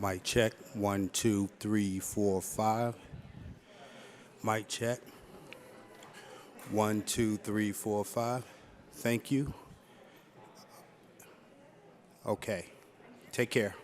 Mic check. 1, 2, 3, 4, 5. Mic check. 1, 2, 3, 4, 5. Thank you. Okay. Take care.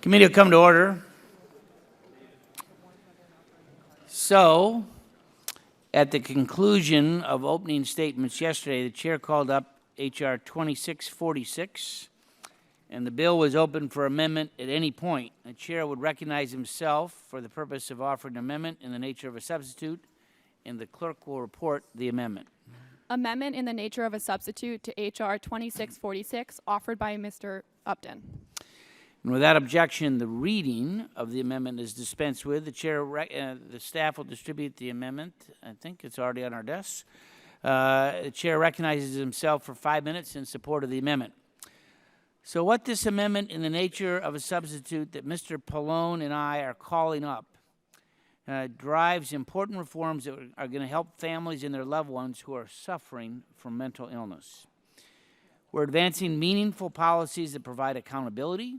Committee will come to order. So, at the conclusion of opening statements yesterday, the chair called up H.R. 2646, and the bill was open for amendment at any point. The chair would recognize himself for the purpose of offering an amendment in the nature of a substitute, and the clerk will report the amendment. Amendment in the nature of a substitute to H.R. 2646, offered by Mr. Upton. And without objection, the reading of the amendment is dispensed with. The staff will distribute the amendment. I think it's already on our desks. The chair recognizes himself for 5 minutes in support of the amendment. So what this amendment in the nature of a substitute that Mr. Pallone and I are calling up drives important reforms that are going to help families and their loved ones who are suffering from mental illness. We're advancing meaningful policies that provide accountability,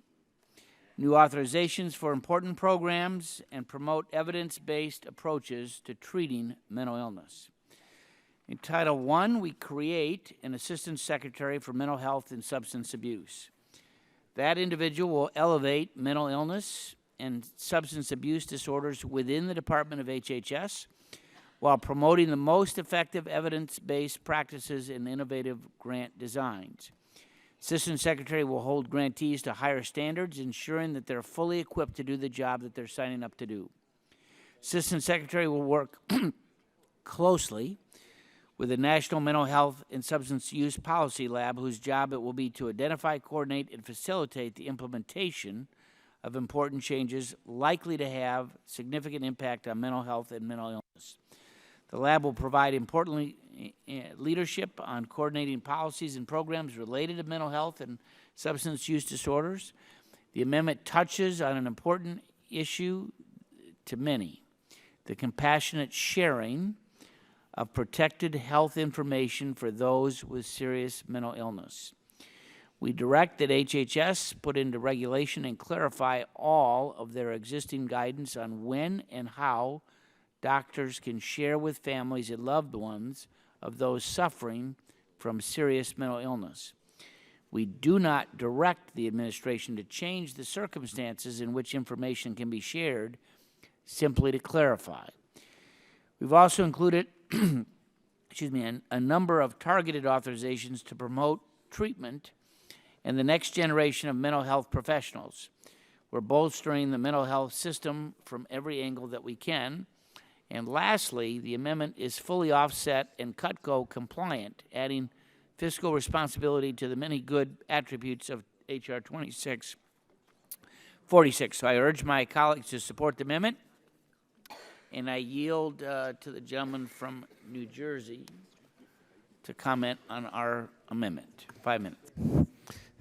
new authorizations for important programs, and promote evidence-based approaches to treating mental illness. In Title I, we create an Assistant Secretary for Mental Health and Substance Abuse. That individual will elevate mental illness and substance abuse disorders within the Department of HHS while promoting the most effective evidence-based practices and innovative grant designs. Assistant Secretary will hold grantees to higher standards, ensuring that they're fully equipped to do the job that they're signing up to do. Assistant Secretary will work closely with the National Mental Health and Substance Use Policy Lab, whose job it will be to identify, coordinate, and facilitate the implementation of important changes likely to have significant impact on mental health and mental illness. The lab will provide importantly leadership on coordinating policies and programs related to mental health and substance use disorders. The amendment touches on an important issue to many: the compassionate sharing of protected health information for those with serious mental illness. We direct that HHS put into regulation and clarify all of their existing guidance on when and how doctors can share with families and loved ones of those suffering from serious mental illness. We do not direct the administration to change the circumstances in which information can be shared, simply to clarify. We've also included a number of targeted authorizations to promote treatment and the next generation of mental health professionals. We're bolstering the mental health system from every angle that we can. And lastly, the amendment is fully offset and CUTCO compliant, adding fiscal responsibility to the many good attributes of H.R. 2646. So I urge my colleagues to support the amendment, and I yield to the gentleman from New Jersey to comment on our amendment. 5 minutes.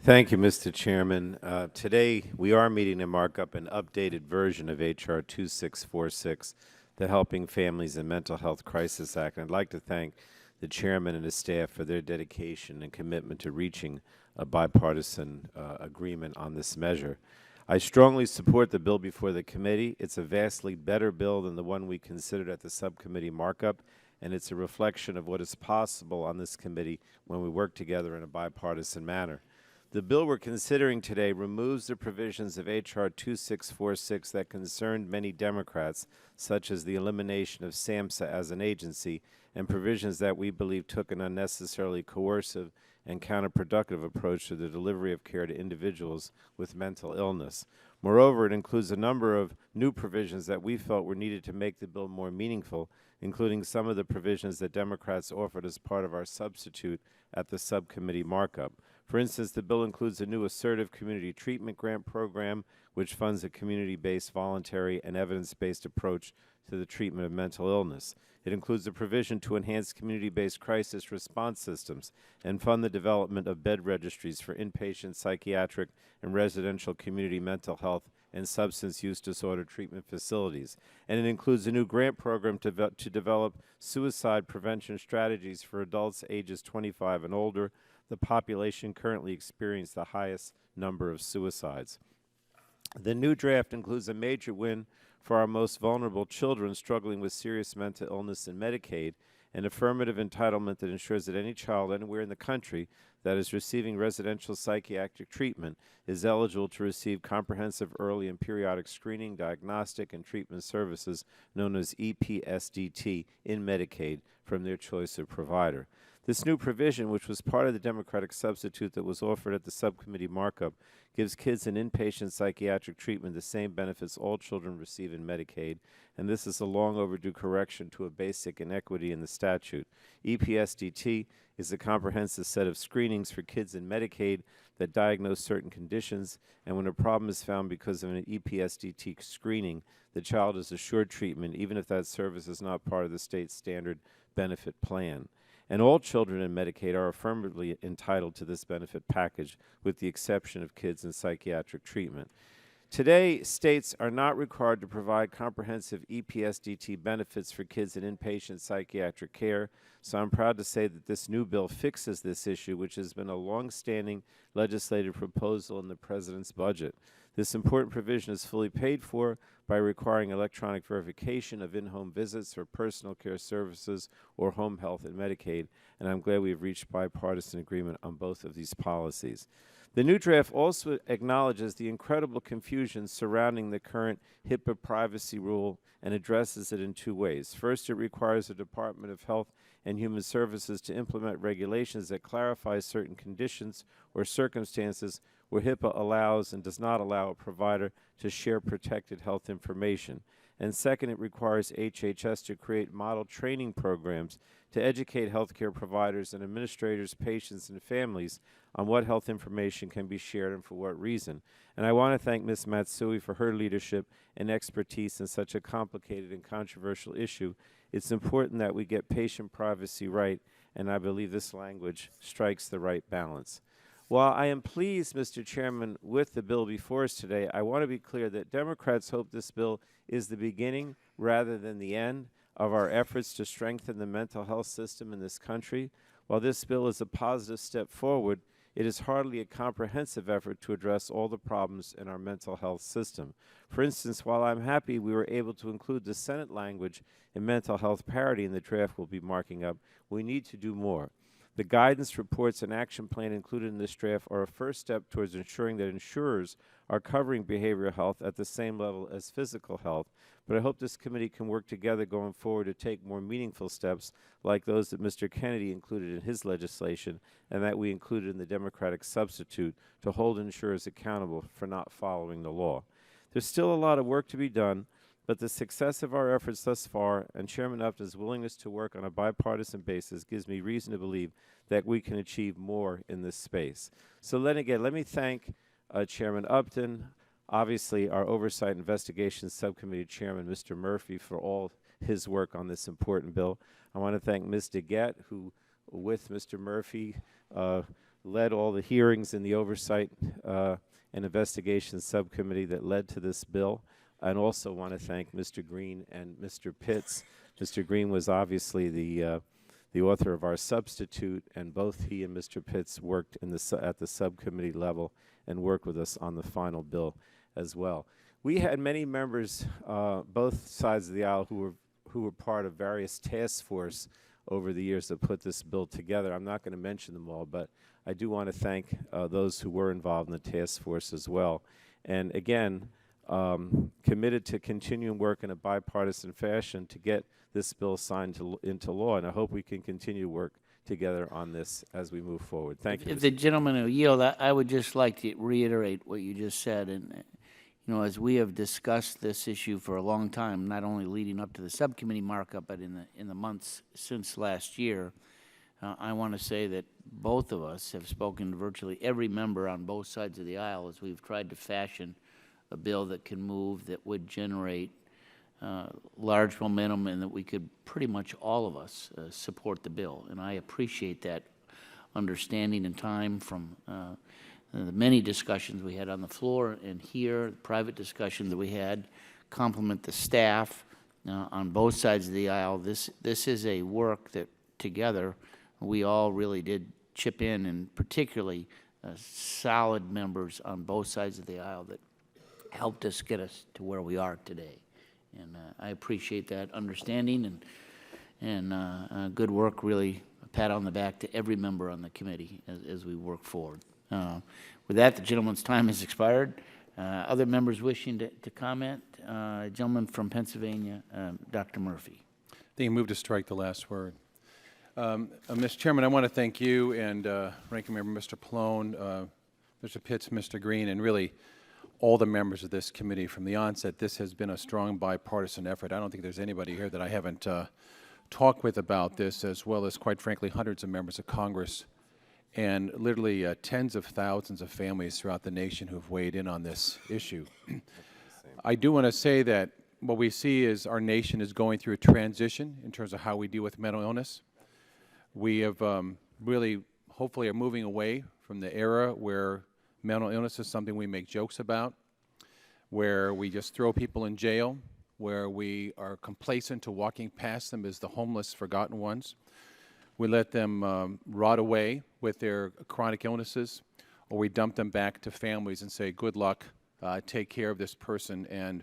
Thank you, Mr. Chairman. Today, we are meeting to mark up an updated version of H.R. 2646, the Helping Families in Mental Health Crisis Act. And I'd like to thank the chairman and his staff for their dedication and commitment to reaching a bipartisan agreement on this measure. I strongly support the bill before the committee. It's a vastly better bill than the one we considered at the subcommittee markup, and it's a reflection of what is possible on this committee when we work together in a bipartisan manner. The bill we're considering today removes the provisions of H.R. 2646 that concerned many Democrats, such as the elimination of SAMHSA as an agency, and provisions that we believe took an unnecessarily coercive and counterproductive approach to the delivery of care to individuals with mental illness. Moreover, it includes a number of new provisions that we felt were needed to make the bill more meaningful, including some of the provisions that Democrats offered as part of our substitute at the subcommittee markup. For instance, the bill includes a new assertive community treatment grant program, which funds a community-based, voluntary, and evidence-based approach to the treatment of mental illness. It includes a provision to enhance community-based crisis response systems and fund the development of bed registries for inpatient psychiatric and residential community mental health and substance use disorder treatment facilities. And it includes a new grant program to develop suicide prevention strategies for adults ages 25 and older. The population currently experiences the highest number of suicides. The new draft includes a major win for our most vulnerable children struggling with serious mental illness in Medicaid, an affirmative entitlement that ensures that any child anywhere in the country that is receiving residential psychiatric treatment is eligible to receive comprehensive early and periodic screening, diagnostic, and treatment services known as EPSDT in Medicaid from their choice of provider. This new provision, which was part of the Democratic substitute that was offered at the subcommittee markup, gives kids in inpatient psychiatric treatment the same benefits all children receive in Medicaid, and this is a long overdue correction to a basic inequity in the statute. EPSDT is a comprehensive set of screenings for kids in Medicaid that diagnose certain conditions, and when a problem is found because of an EPSDT screening, the child is assured treatment even if that service is not part of the state's standard benefit plan. And all children in Medicaid are affirmatively entitled to this benefit package, with the exception of kids in psychiatric treatment. Today, states are not required to provide comprehensive EPSDT benefits for kids in inpatient psychiatric care, so I'm proud to say that this new bill fixes this issue, which has been a long-standing legislative proposal in the President's budget. This important provision is fully paid for by requiring electronic verification of in-home visits for personal care services or home health in Medicaid, and I'm glad we have reached bipartisan agreement on both of these policies. The new draft also acknowledges the incredible confusion surrounding the current HIPAA privacy rule and addresses it in two ways. First, it requires the Department of Health and Human Services to implement regulations that clarify certain conditions or circumstances where HIPAA allows and does not allow a provider to share protected health information. And second, it requires HHS to create model training programs to educate healthcare providers and administrators, patients, and families on what health information can be shared and for what reason. And I want to thank Ms. Matsui for her leadership and expertise in such a complicated and controversial issue. It's important that we get patient privacy right, and I believe this language strikes the right balance. While I am pleased, Mr. Chairman, with the bill before us today, I want to be clear that Democrats hope this bill is the beginning rather than the end of our efforts to strengthen the mental health system in this country. While this bill is a positive step forward, it is hardly a comprehensive effort to address all the problems in our mental health system. For instance, while I'm happy we were able to include the Senate language in mental health parity in the draft we'll be marking up, we need to do more. The guidance, reports, and action plan included in this draft are a first step towards ensuring that insurers are covering behavioral health at the same level as physical health, but I hope this committee can work together going forward to take more meaningful steps like those that Mr. Kennedy included in his legislation and that we included in the Democratic substitute to hold insurers accountable for not following the law. There's still a lot of work to be done, but the success of our efforts thus far and Chairman Upton's willingness to work on a bipartisan basis gives me reason to believe that we can achieve more in this space. So let me thank Chairman Upton, obviously our Oversight and Investigations Subcommittee Chairman, Mr. Murphy, for all his work on this important bill. I want to thank Ms. DeGette, who, with Mr. Murphy, led all the hearings in the Oversight and Investigations Subcommittee that led to this bill. And also want to thank Mr. Green and Mr. Pitts. Mr. Green was obviously the author of our substitute, and both he and Mr. Pitts worked in at the subcommittee level and worked with us on the final bill as well. We had many members, both sides of the aisle, who were part of various task force over the years that put this bill together. I'm not going to mention them all, but I do want to thank those who were involved in the task force as well. And again, committed to continuing work in a bipartisan fashion to get this bill signed into law, and I hope we can continue to work together on this as we move forward. Thank you. If the gentleman will yield, I would just like to reiterate what you just said. And, you know, as we have discussed this issue for a long time, not only leading up to the subcommittee markup, but in the months since last year, I want to say that both of us have spoken to virtually every member on both sides of the aisle as we've tried to fashion a bill that can move, that would generate large momentum, and that we could pretty much all of us support the bill. And I appreciate that understanding and time from the many discussions we had on the floor and here, the private discussion that we had, compliment the staff on both sides of the aisle. This is a work that together we all really did chip in, and particularly solid members on both sides of the aisle that helped us get us to where we are today. And I appreciate that understanding, and good work, really a pat on the back to every member on the committee as we work forward. With that, the gentleman's time has expired. Other members wishing to comment? Gentleman from Pennsylvania, Dr. Murphy. Then you move to strike the last word. Mr. Chairman, I want to thank you and Ranking Member Mr. Pallone, Mr. Pitts, Mr. Green, and really all the members of this committee. From the onset, this has been a strong bipartisan effort. I don't think there's anybody here that I haven't talked with about this, as well as, quite frankly, hundreds of members of Congress and literally tens of thousands of families throughout the nation who've weighed in on this issue. I do want to say that what we see is our nation is going through a transition in terms of how we deal with mental illness. We have really, hopefully, are moving away from the era where mental illness is something we make jokes about, where we just throw people in jail, where we are complacent to walking past them as the homeless, forgotten ones. We let them rot away with their chronic illnesses, or we dump them back to families and say, good luck, take care of this person, and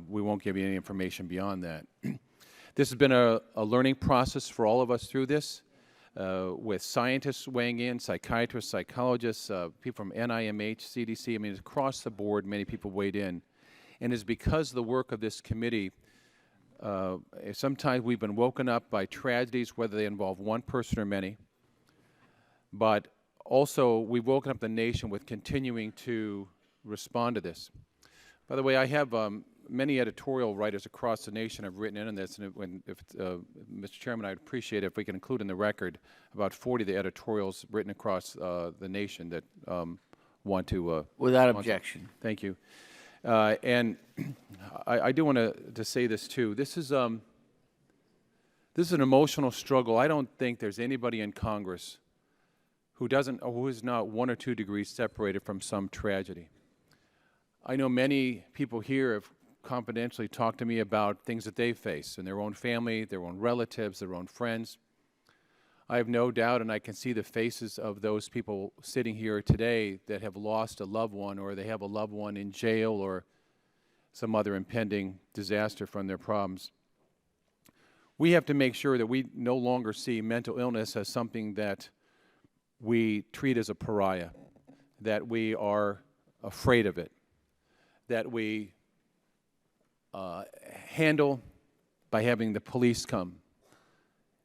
we won't give you any information beyond that. This has been a learning process for all of us through this, with scientists weighing in, psychiatrists, psychologists, people from NIMH, CDC. I mean, across the board, many people weighed in. And it's because of the work of this committee, sometimes we've been woken up by tragedies, whether they involve one person or many, but also we've woken up the nation with continuing to respond to this. By the way, I have many editorial writers across the nation have written in on this, and Mr. Chairman, I'd appreciate it if we can include in the record about 40 of the editorials written across the nation that want to... Without objection. Thank you. And I do want to say this, too. This is an emotional struggle. I don't think there's anybody in Congress who is not 1 or 2 degrees separated from some tragedy. I know many people here have confidentially talked to me about things that they face in their own family, their own relatives, their own friends. I have no doubt, and I can see the faces of those people sitting here today that have lost a loved one, or they have a loved one in jail or some other impending disaster from their problems. We have to make sure that we no longer see mental illness as something that we treat as a pariah, that we are afraid of it, that we handle by having the police come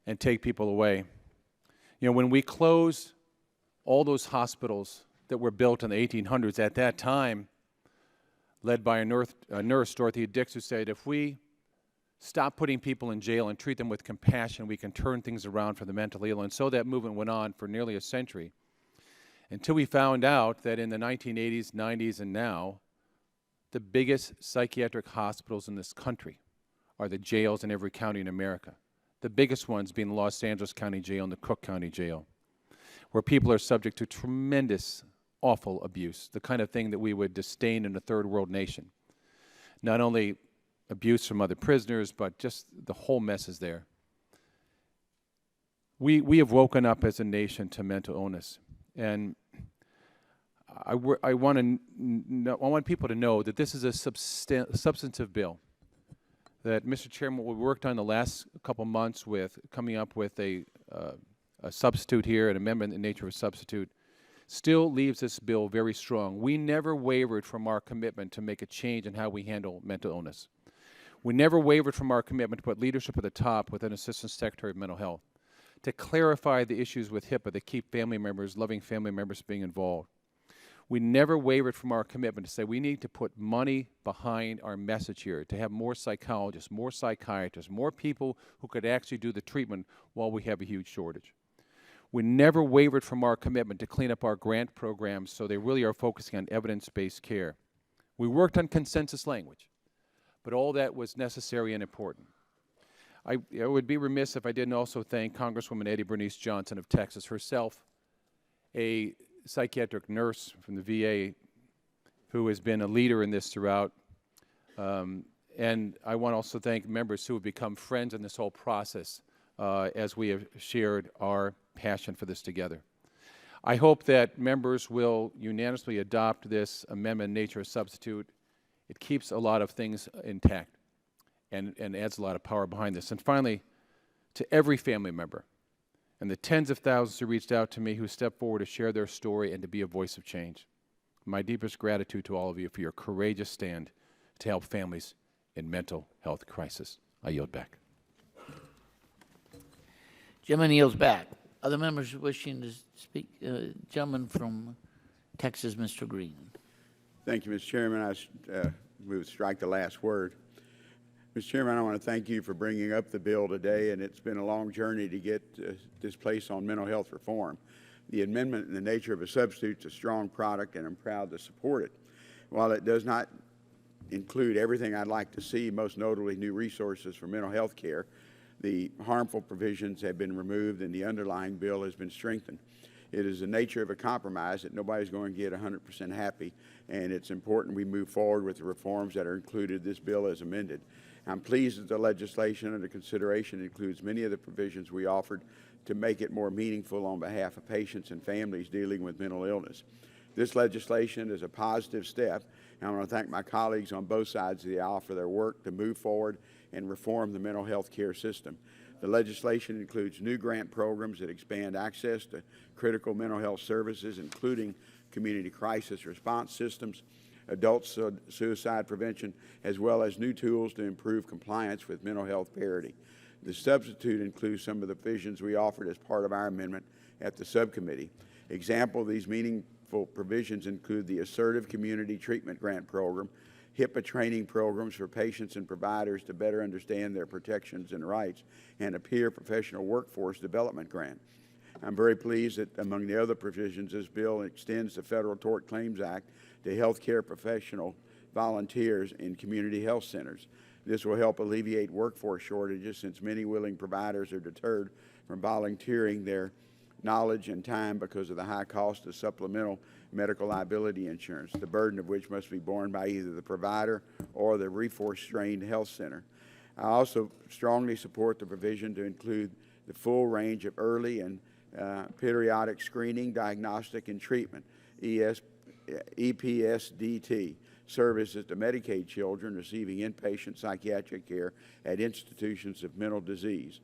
and take people away. You know, when we close all those hospitals that were built in the 1800s, at that time, led by a nurse, Dorothy Dix, who said, if we stop putting people in jail and treat them with compassion, we can turn things around for the mentally ill. And so that movement went on for nearly a century, until we found out that in the 1980s, 90s, and now, the biggest psychiatric hospitals in this country are the jails in every county in America. The biggest ones being the Los Angeles County Jail and the Cook County Jail, where people are subject to tremendous, awful abuse, the kind of thing that we would disdain in a third world nation. Not only abuse from other prisoners, but just the whole mess is there. We have woken up as a nation to mental illness, and I want people to know that this is a substantive bill that, Mr. Chairman, we worked on the last couple months with coming up with a substitute here, an amendment in the nature of a substitute, still leaves this bill very strong. We never wavered from our commitment to make a change in how we handle mental illness. We never wavered from our commitment to put leadership at the top with an Assistant Secretary of Mental Health, to clarify the issues with HIPAA that keep family members, loving family members, being involved. We never wavered from our commitment to say we need to put money behind our message here, to have more psychologists, more psychiatrists, more people who could actually do the treatment while we have a huge shortage. We never wavered from our commitment to clean up our grant programs so they really are focusing on evidence-based care. We worked on consensus language, but all that was necessary and important. I would be remiss if I didn't also thank Congresswoman Eddie Bernice Johnson of Texas, herself a psychiatric nurse from the VA who has been a leader in this throughout. And I want to also thank members who have become friends in this whole process as we have shared our passion for this together. I hope that members will unanimously adopt this amendment in nature of substitute. It keeps a lot of things intact and adds a lot of power behind this. And finally, to every family member and the tens of thousands who reached out to me who stepped forward to share their story and to be a voice of change. My deepest gratitude to all of you for your courageous stand to help families in mental health crisis. I yield back. Gentleman yields back. Other members wishing to speak? Gentleman from Texas, Mr. Green. Thank you, Mr. Chairman. We would strike the last word. Mr. Chairman, I want to thank you for bringing up the bill today, and it's been a long journey to get this place on mental health reform. The amendment in the nature of a substitute is a strong product, and I'm proud to support it. While it does not include everything I'd like to see, most notably new resources for mental health care, the harmful provisions have been removed and the underlying bill has been strengthened. It is the nature of a compromise that nobody's going to get 100% happy, and it's important we move forward with the reforms that are included in this bill as amended. I'm pleased that the legislation under consideration includes many of the provisions we offered to make it more meaningful on behalf of patients and families dealing with mental illness. This legislation is a positive step, and I want to thank my colleagues on both sides of the aisle for their work to move forward and reform the mental health care system. The legislation includes new grant programs that expand access to critical mental health services, including community crisis response systems, adult suicide prevention, as well as new tools to improve compliance with mental health parity. The substitute includes some of the provisions we offered as part of our amendment at the subcommittee. Example of these meaningful provisions include the Assertive Community Treatment Grant Program, HIPAA training programs for patients and providers to better understand their protections and rights, and a peer professional workforce development grant. I'm very pleased that among the other provisions, this bill extends the Federal Tort Claims Act to healthcare professional volunteers in community health centers. This will help alleviate workforce shortages since many willing providers are deterred from volunteering their knowledge and time because of the high cost of supplemental medical liability insurance, the burden of which must be borne by either the provider or the resource-strained health center. I also strongly support the provision to include the full range of early and periodic screening, diagnostic, and treatment, EPSDT, services to Medicaid children receiving inpatient psychiatric care at institutions of mental disease.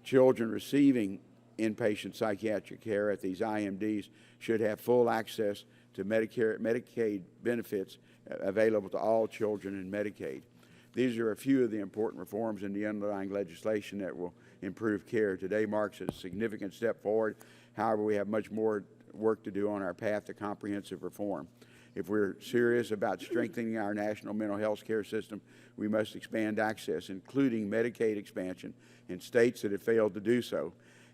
Children receiving inpatient psychiatric care at these IMDs should have full access to Medicaid benefits available to all children in Medicaid. These are a few of the important reforms in the underlying legislation that will improve care. Today marks a significant step forward. However, we have much more work to do on our path to comprehensive reform. If we're serious about strengthening our national mental health care system, we must expand access, including Medicaid expansion in states that have failed to do so,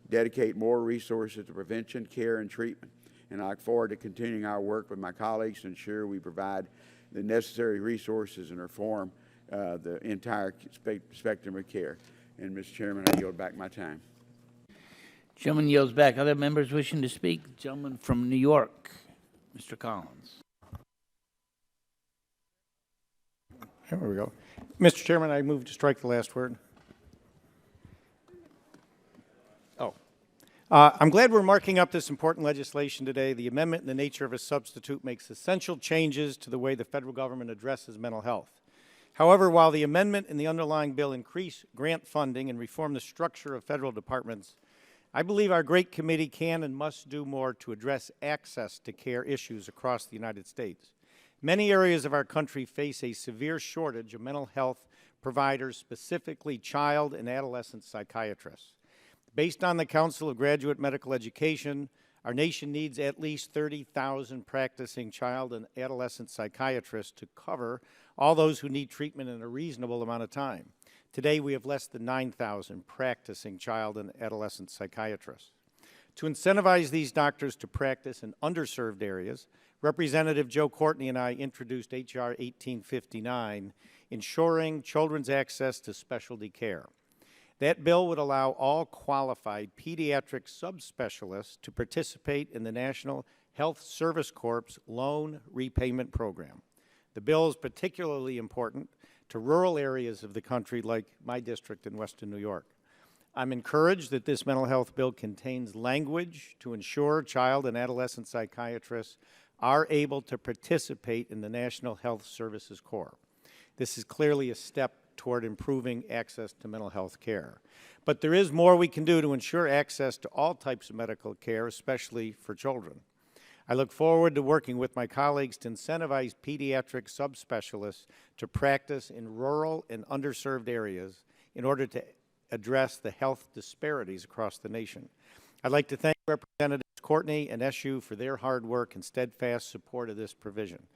dedicate more resources to prevention, care, and treatment. And I look forward to continuing our work with my colleagues to ensure we provide the necessary resources and reform the entire spectrum of care. And, Mr. Chairman, I yield back my time. Gentleman yields back. Other members wishing to speak? Gentleman from New York, Mr. Collins. There we go. Mr. Chairman, I move to strike the last word. I'm glad we're marking up this important legislation today. The amendment in the nature of a substitute makes essential changes to the way the federal government addresses mental health. However, while the amendment in the underlying bill increase grant funding and reform the structure of federal departments, I believe our great committee can and must do more to address access to care issues across the United States. Many areas of our country face a severe shortage of mental health providers, specifically child and adolescent psychiatrists. Based on the Council of Graduate Medical Education, our nation needs at least 30,000 practicing child and adolescent psychiatrists to cover all those who need treatment in a reasonable amount of time. Today, we have less than 9,000 practicing child and adolescent psychiatrists. To incentivize these doctors to practice in underserved areas, Representative Joe Courtney and I introduced H.R. 1859, ensuring children's access to specialty care. That bill would allow all qualified pediatric subspecialists to participate in the National Health Service Corps' loan repayment program. The bill is particularly important to rural areas of the country like my district in Western New York. I'm encouraged that this mental health bill contains language to ensure child and adolescent psychiatrists are able to participate in the National Health Services Corps. This is clearly a step toward improving access to mental health care. But there is more we can do to ensure access to all types of medical care, especially for children. I look forward to working with my colleagues to incentivize pediatric subspecialists to practice in rural and underserved areas in order to address the health disparities across the nation. I'd like to thank Representatives Courtney and Eshoo for their hard work and steadfast support of this provision,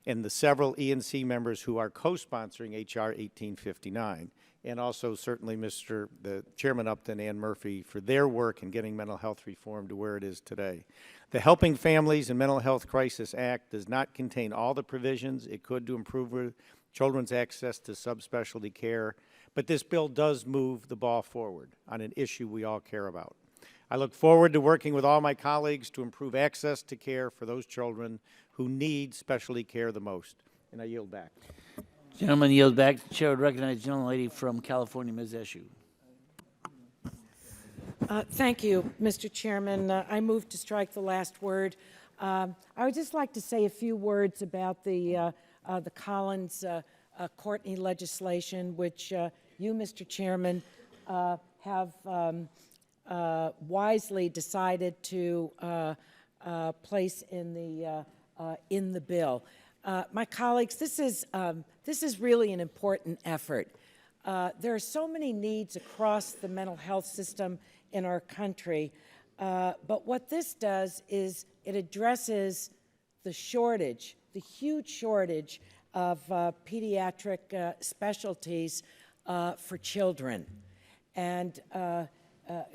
and the several E&C members who are co-sponsoring H.R. 1859, and also certainly the Chairman Upton and Murphy for their work in getting mental health reform to where it is today. The Helping Families and Mental Health Crisis Act does not contain all the provisions it could to improve children's access to subspecialty care, but this bill does move the ball forward on an issue we all care about. I look forward to working with all my colleagues to improve access to care for those children who need specialty care the most. And I yield back. Gentleman yield back. The chair would recognize the gentlelady from California, Ms. Eshoo. Thank you, Mr. Chairman. I move to strike the last word. I would just like to say a few words about the Collins-Courtney legislation, which you, Mr. Chairman, have wisely decided to place in the bill. My colleagues, this is really an important effort. There are so many needs across the mental health system in our country, but what this does is it addresses the shortage, the huge shortage of pediatric specialties for children. And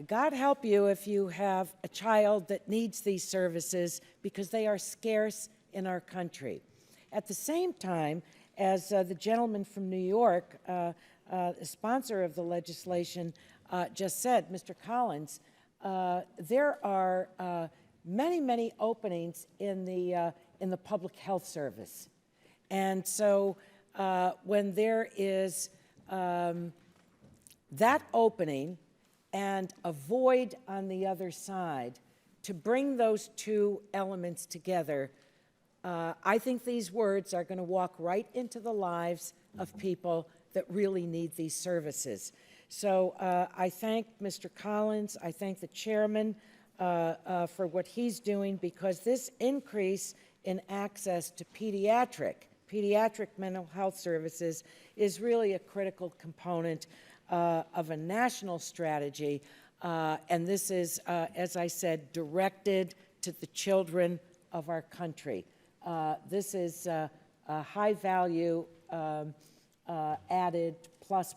God help you if you have a child that needs these services, because they are scarce in our country. At the same time, as the gentleman from New York, the sponsor of the legislation, just said, Mr. Collins, there are many, many openings in the public health service. And so when there is that opening and a void on the other side, to bring those two elements together, I think these words are going to walk right into the lives of people that really need these services. So I thank Mr. Collins, I thank the chairman for what he's doing, because this increase in access to pediatric mental health services is really a critical component of a national strategy, and this is, as I said, directed to the children of our country. This is a high value added plus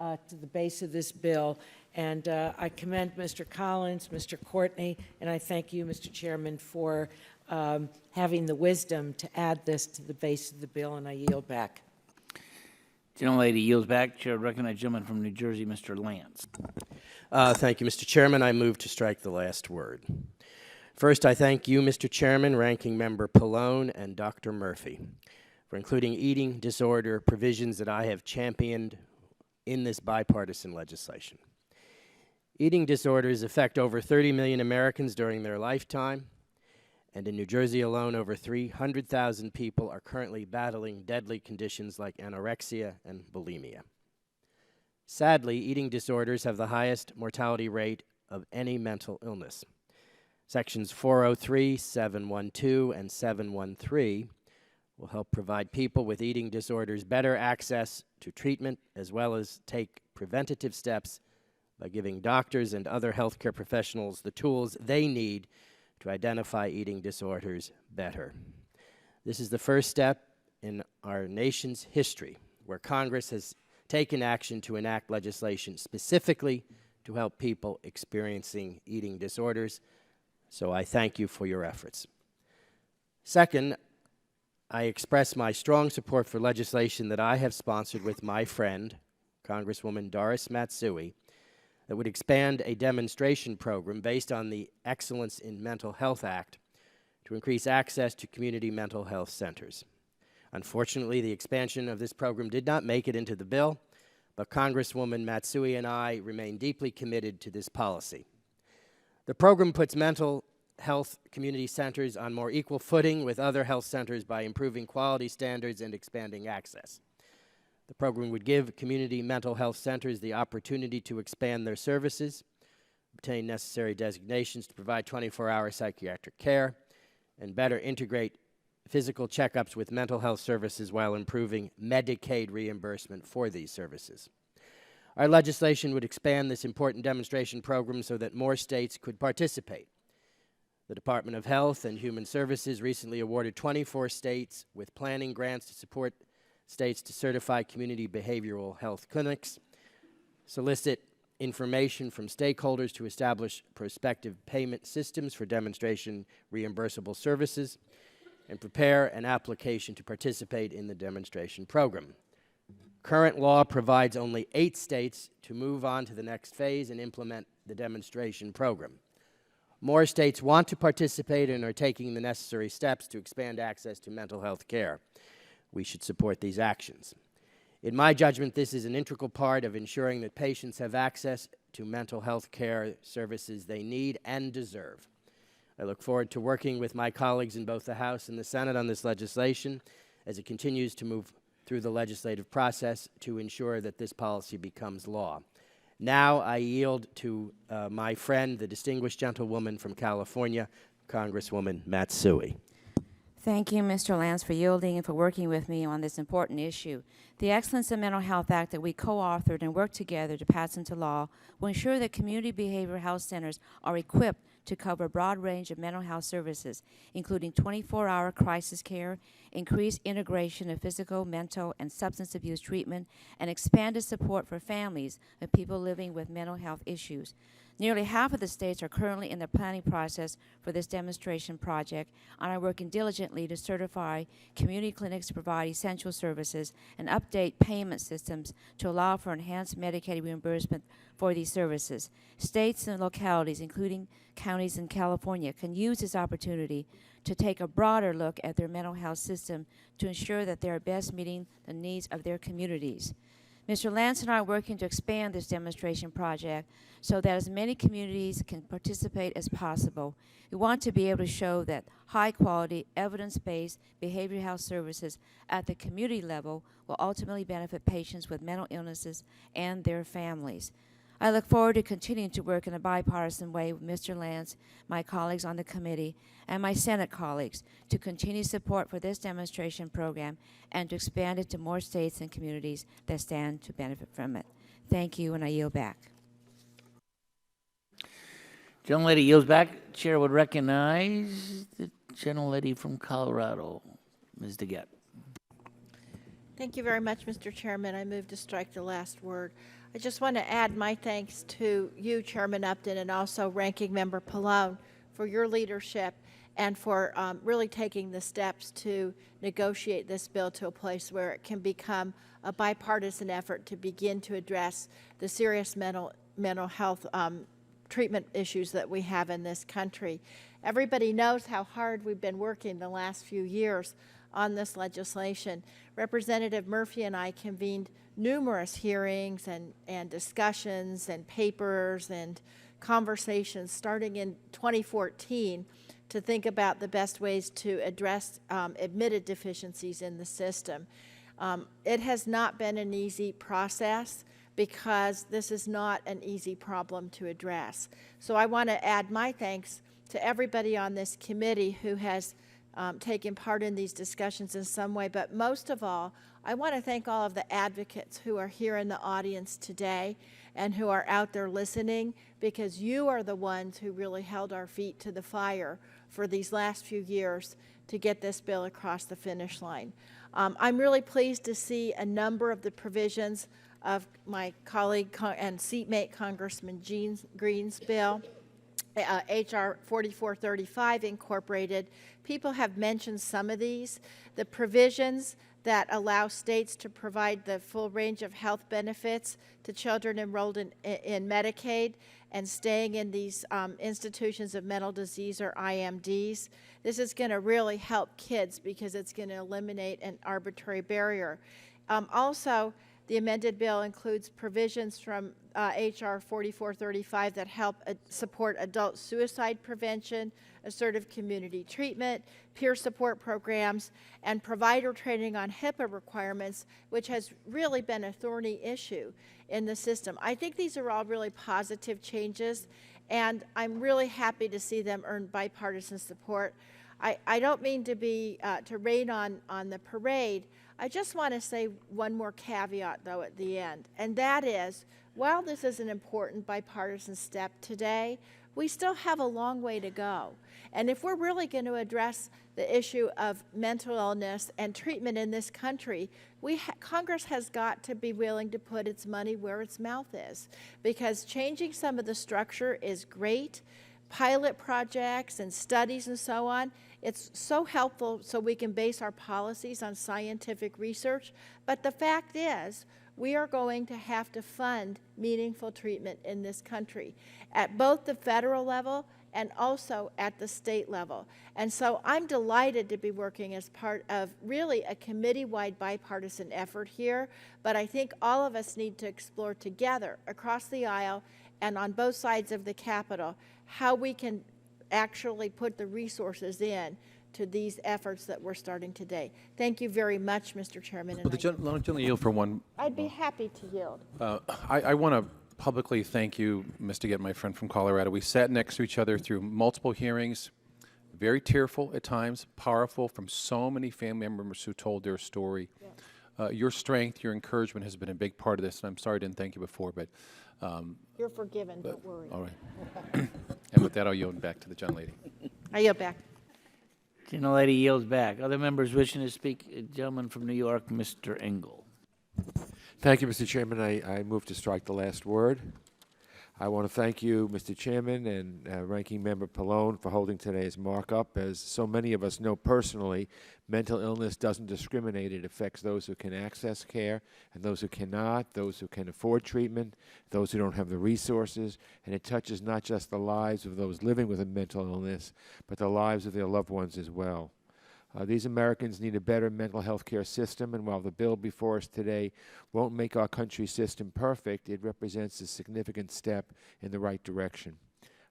to the base of this bill, and I commend Mr. Collins, Mr. Courtney, and I thank you, Mr. Chairman, for having the wisdom to add this to the base of the bill, and I yield back. Gentlelady yields back. Chair would recognize the gentleman from New Jersey, Mr. Lance. Thank you, Mr. Chairman. I move to strike the last word. First, I thank you, Mr. Chairman, Ranking Member Pallone, and Dr. Murphy for including eating disorder provisions that I have championed in this bipartisan legislation. Eating disorders affect over 30 million Americans during their lifetime, and in New Jersey alone, over 300,000 people are currently battling deadly conditions like anorexia and bulimia. Sadly, eating disorders have the highest mortality rate of any mental illness. Sections 403, 712, and 713 will help provide people with eating disorders better access to treatment, as well as take preventative steps by giving doctors and other healthcare professionals the tools they need to identify eating disorders better. This is the first step in our nation's history where Congress has taken action to enact legislation specifically to help people experiencing eating disorders. So I thank you for your efforts. Second, I express my strong support for legislation that I have sponsored with my friend, Congresswoman Doris Matsui, that would expand a demonstration program based on the Excellence in Mental Health Act to increase access to community mental health centers. Unfortunately, the expansion of this program did not make it into the bill, but Congresswoman Matsui and I remain deeply committed to this policy. The program puts mental health community centers on more equal footing with other health centers by improving quality standards and expanding access. The program would give community mental health centers the opportunity to expand their services, obtain necessary designations to provide 24-hour psychiatric care, and better integrate physical checkups with mental health services while improving Medicaid reimbursement for these services. Our legislation would expand this important demonstration program so that more states could participate. The Department of Health and Human Services recently awarded 24 states with planning grants to support states to certify community behavioral health clinics, solicit information from stakeholders to establish prospective payment systems for demonstration reimbursable services, and prepare an application to participate in the demonstration program. Current law provides only 8 states to move on to the next phase and implement the demonstration program. More states want to participate and are taking the necessary steps to expand access to mental health care. We should support these actions. In my judgment, this is an integral part of ensuring that patients have access to mental health care services they need and deserve. I look forward to working with my colleagues in both the House and the Senate on this legislation as it continues to move through the legislative process to ensure that this policy becomes law. Now I yield to my friend, the distinguished gentlewoman from California, Congresswoman Matsui. Thank you, Mr. Lance, for yielding and for working with me on this important issue. The Excellence in Mental Health Act that we co-authored and worked together to pass into law will ensure that community behavioral health centers are equipped to cover a broad range of mental health services, including 24-hour crisis care, increased integration of physical, mental, and substance abuse treatment, and expanded support for families of people living with mental health issues. Nearly half of the states are currently in the planning process for this demonstration project and are working diligently to certify community clinics to provide essential services and update payment systems to allow for enhanced Medicaid reimbursement for these services. States and localities, including counties in California, can use this opportunity to take a broader look at their mental health system to ensure that they are best meeting the needs of their communities. Mr. Lance and I are working to expand this demonstration project so that as many communities can participate as possible. We want to be able to show that high-quality, evidence-based behavioral health services at the community level will ultimately benefit patients with mental illnesses and their families. I look forward to continuing to work in a bipartisan way with Mr. Lance, my colleagues on the committee, and my Senate colleagues to continue support for this demonstration program and to expand it to more states and communities that stand to benefit from it. Thank you, and I yield back. Gentlelady yields back. Chair would recognize the gentlelady from Colorado, Ms. DeGette. Thank you very much, Mr. Chairman. I move to strike the last word. I just want to add my thanks to you, Chairman Upton, and also Ranking Member Pallone for your leadership and for really taking the steps to negotiate this bill to a place where it can become a bipartisan effort to begin to address the serious mental health treatment issues that we have in this country. Everybody knows how hard we've been working the last few years on this legislation. Representative Murphy and I convened numerous hearings and discussions and papers and conversations starting in 2014 to think about the best ways to address admitted deficiencies in the system. It has not been an easy process because this is not an easy problem to address. So I want to add my thanks to everybody on this committee who has taken part in these discussions in some way, but most of all, I want to thank all of the advocates who are here in the audience today and who are out there listening, because you are the ones who really held our feet to the fire for these last few years to get this bill across the finish line. I'm really pleased to see a number of the provisions of my colleague and seatmate Congressman Green's bill. H.R. 4435 incorporated. People have mentioned some of these. The provisions that allow states to provide the full range of health benefits to children enrolled in Medicaid and staying in these institutions of mental disease or IMDs. This is going to really help kids because it's going to eliminate an arbitrary barrier. Also, the amended bill includes provisions from H.R. 4435 that help support adult suicide prevention, assertive community treatment, peer support programs, and provider training on HIPAA requirements, which has really been a thorny issue in the system. I think these are all really positive changes, and I'm really happy to see them earn bipartisan support. I don't mean to be to rain on the parade. I just want to say one more caveat, though, at the end, and that is, while this is an important bipartisan step today, we still have a long way to go. And if we're really going to address the issue of mental illness and treatment in this country, Congress has got to be willing to put its money where its mouth is, because changing some of the structure is great. Pilot projects and studies and so on, it's so helpful so we can base our policies on scientific research. But the fact is, we are going to have to fund meaningful treatment in this country at both the federal level and also at the state level. And so I'm delighted to be working as part of really a committee-wide bipartisan effort here, but I think all of us need to explore together across the aisle and on both sides of the Capitol how we can actually put the resources in to these efforts that we're starting today. Thank you very much, Mr. Chairman. Well, the gentleman yield for one. I'd be happy to yield. I want to publicly thank you, Ms. DeGette, my friend from Colorado. We sat next to each other through multiple hearings, very tearful at times, powerful from so many family members who told their story. Yeah. Your strength, your encouragement has been a big part of this, and I'm sorry I didn't thank you before, but... You're forgiven, don't worry. All right. And with that, I'll yield back to the gentlelady. I yield back. Gentlelady yields back. Other members wishing to speak? Gentleman from New York, Mr. Engel. Thank you, Mr. Chairman. I move to strike the last word. I want to thank you, Mr. Chairman, and Ranking Member Pallone for holding today's markup. As so many of us know personally, mental illness doesn't discriminate. It affects those who can access care and those who cannot, those who can afford treatment, those who don't have the resources, and it touches not just the lives of those living with a mental illness, but the lives of their loved ones as well. These Americans need a better mental health care system, and while the bill before us today won't make our country's system perfect, it represents a significant step in the right direction.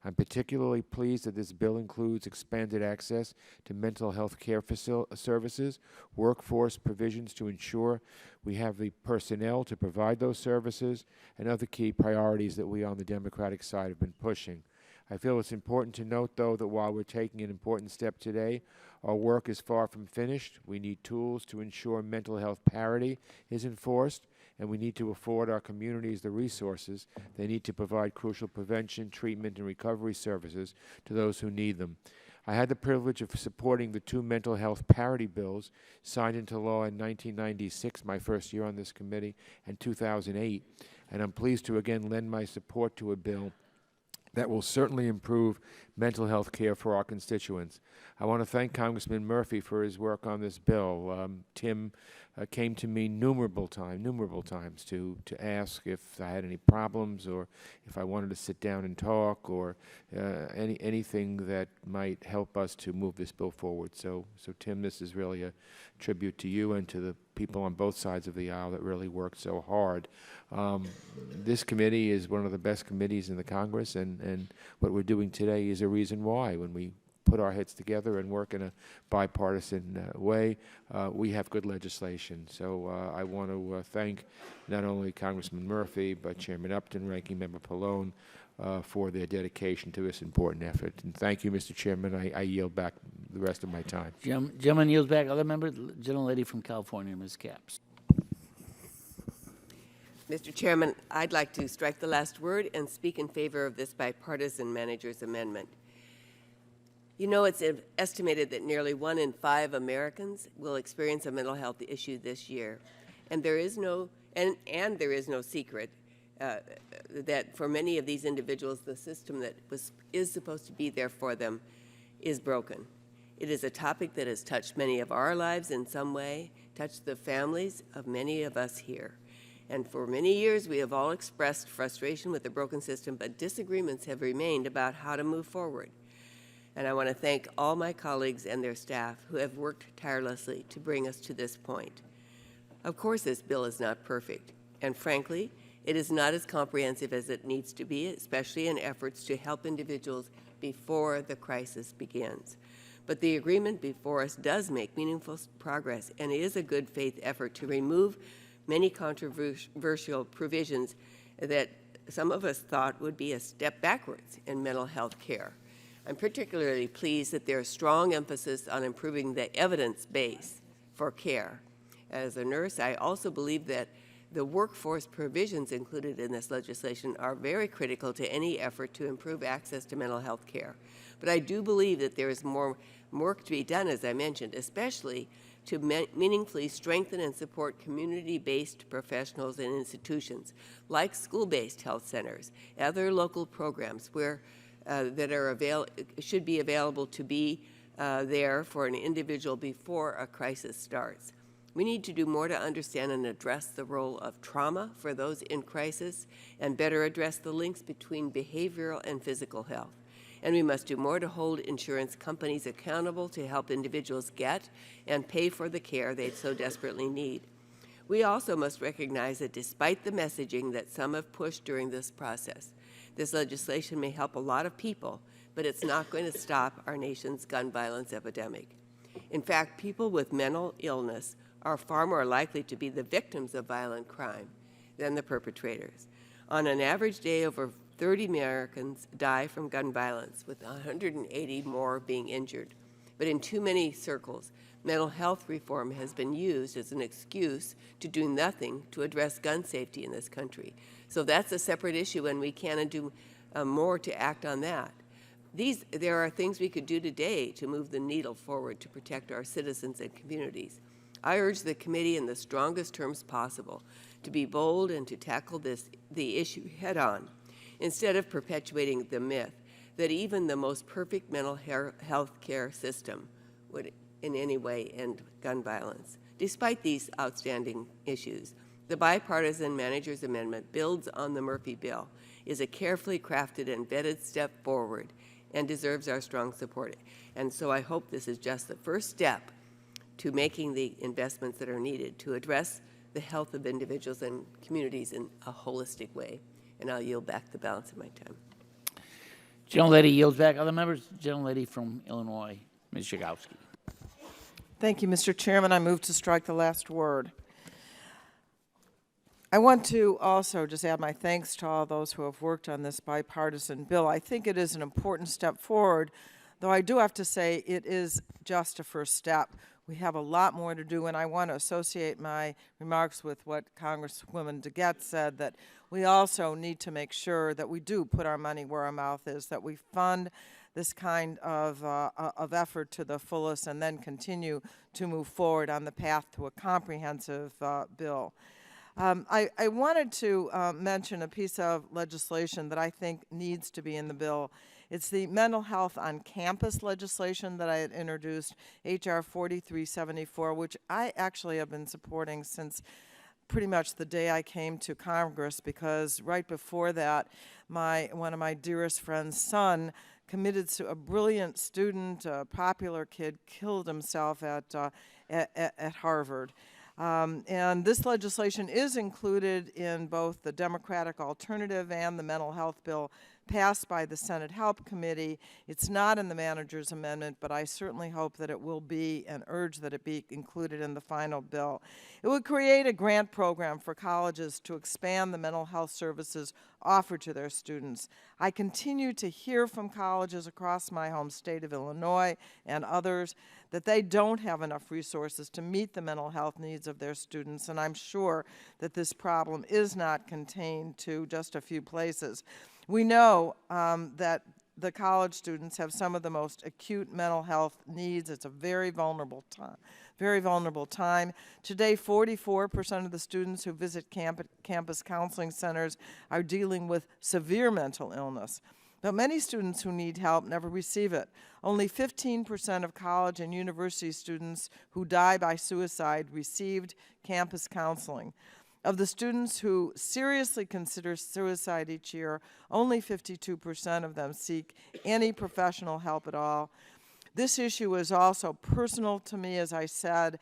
I'm particularly pleased that this bill includes expanded access to mental health care services, workforce provisions to ensure we have the personnel to provide those services, and other key priorities that we on the Democratic side have been pushing. I feel it's important to note, though, that while we're taking an important step today, our work is far from finished. We need tools to ensure mental health parity is enforced, and we need to afford our communities the resources they need to provide crucial prevention, treatment, and recovery services to those who need them. I had the privilege of supporting the two mental health parity bills signed into law in 1996, my first year on this committee, and 2008, and I'm pleased to again lend my support to a bill that will certainly improve mental health care for our constituents. I want to thank Congressman Murphy for his work on this bill. Tim came to me numerable times to ask if I had any problems or if I wanted to sit down and talk or anything that might help us to move this bill forward. So Tim, this is really a tribute to you and to the people on both sides of the aisle that really worked so hard. This committee is one of the best committees in the Congress, and what we're doing today is a reason why. When we put our heads together and work in a bipartisan way, we have good legislation. So I want to thank not only Congressman Murphy, but Chairman Upton, Ranking Member Pallone, for their dedication to this important effort. And thank you, Mr. Chairman. I yield back the rest of my time. Gentleman yields back. Other members? Gentlelady from California, Ms. Capps. Mr. Chairman, I'd like to strike the last word and speak in favor of this bipartisan manager's amendment. You know, it's estimated that nearly 1 in 5 Americans will experience a mental health issue this year, and there is no secret that for many of these individuals, the system that is supposed to be there for them is broken. It is a topic that has touched many of our lives in some way, touched the families of many of us here. And for many years, we have all expressed frustration with the broken system, but disagreements have remained about how to move forward. And I want to thank all my colleagues and their staff who have worked tirelessly to bring us to this point. Of course, this bill is not perfect, and frankly, It is not as comprehensive as it needs to be, especially in efforts to help individuals before the crisis begins. But the agreement before us does make meaningful progress and is a good faith effort to remove many controversial provisions that some of us thought would be a step backwards in mental health care. I'm particularly pleased that there is strong emphasis on improving the evidence base for care. As a nurse, I also believe that the workforce provisions included in this legislation are very critical to any effort to improve access to mental health care. But I do believe that there is more work to be done, as I mentioned, especially to meaningfully strengthen and support community-based professionals and institutions, like school-based health centers, other local programs where that should be available to be there for an individual before a crisis starts. We need to do more to understand and address the role of trauma for those in crisis and better address the links between behavioral and physical health. And we must do more to hold insurance companies accountable to help individuals get and pay for the care they so desperately need. We also must recognize that despite the messaging that some have pushed during this process, this legislation may help a lot of people, but it's not going to stop our nation's gun violence epidemic. In fact, people with mental illness are far more likely to be the victims of violent crime than the perpetrators. On an average day, over 30 Americans die from gun violence, with 180 more being injured. But in too many circles, mental health reform has been used as an excuse to do nothing to address gun safety in this country. So that's a separate issue, and we can do more to act on that. There are things we could do today to move the needle forward to protect our citizens and communities. I urge the committee in the strongest terms possible to be bold and to tackle the issue head-on, instead of perpetuating the myth that even the most perfect mental health care system would in any way end gun violence. Despite these outstanding issues, the bipartisan manager's amendment builds on the Murphy bill, is a carefully crafted and vetted step forward, and deserves our strong support. And so I hope this is just the first step to making the investments that are needed to address the health of individuals and communities in a holistic way. And I'll yield back the balance of my time. Gentlelady yields back. Other members? Gentlelady from Illinois, Ms. Zagowski. Thank you, Mr. Chairman. I move to strike the last word. I want to also just add my thanks to all those who have worked on this bipartisan bill. I think it is an important step forward, though I do have to say it is just a first step. We have a lot more to do, and I want to associate my remarks with what Congresswoman DeGette said, that we also need to make sure that we do put our money where our mouth is, that we fund this kind of effort to the fullest and then continue to move forward on the path to a comprehensive bill. I wanted to mention a piece of legislation that I think needs to be in the bill. It's the mental health on campus legislation that I had introduced, H.R. 4374, which I actually have been supporting since pretty much the day I came to Congress, because right before that, one of my dearest friend's son committed to a brilliant student, a popular kid, killed himself at Harvard. And this legislation is included in both the Democratic alternative and the mental health bill passed by the Senate Help Committee. It's not in the manager's amendment, but I certainly hope that it will be, and urge that it be included in the final bill. It would create a grant program for colleges to expand the mental health services offered to their students. I continue to hear from colleges across my home state of Illinois and others that they don't have enough resources to meet the mental health needs of their students, and I'm sure that this problem is not contained to just a few places. We know that the college students have some of the most acute mental health needs. It's a very vulnerable time. Today, 44% of the students who visit campus counseling centers are dealing with severe mental illness. But many students who need help never receive it. Only 15% of college and university students who die by suicide received campus counseling. Of the students who seriously consider suicide each year, only 52% of them seek any professional help at all. This issue is also personal to me, as I said.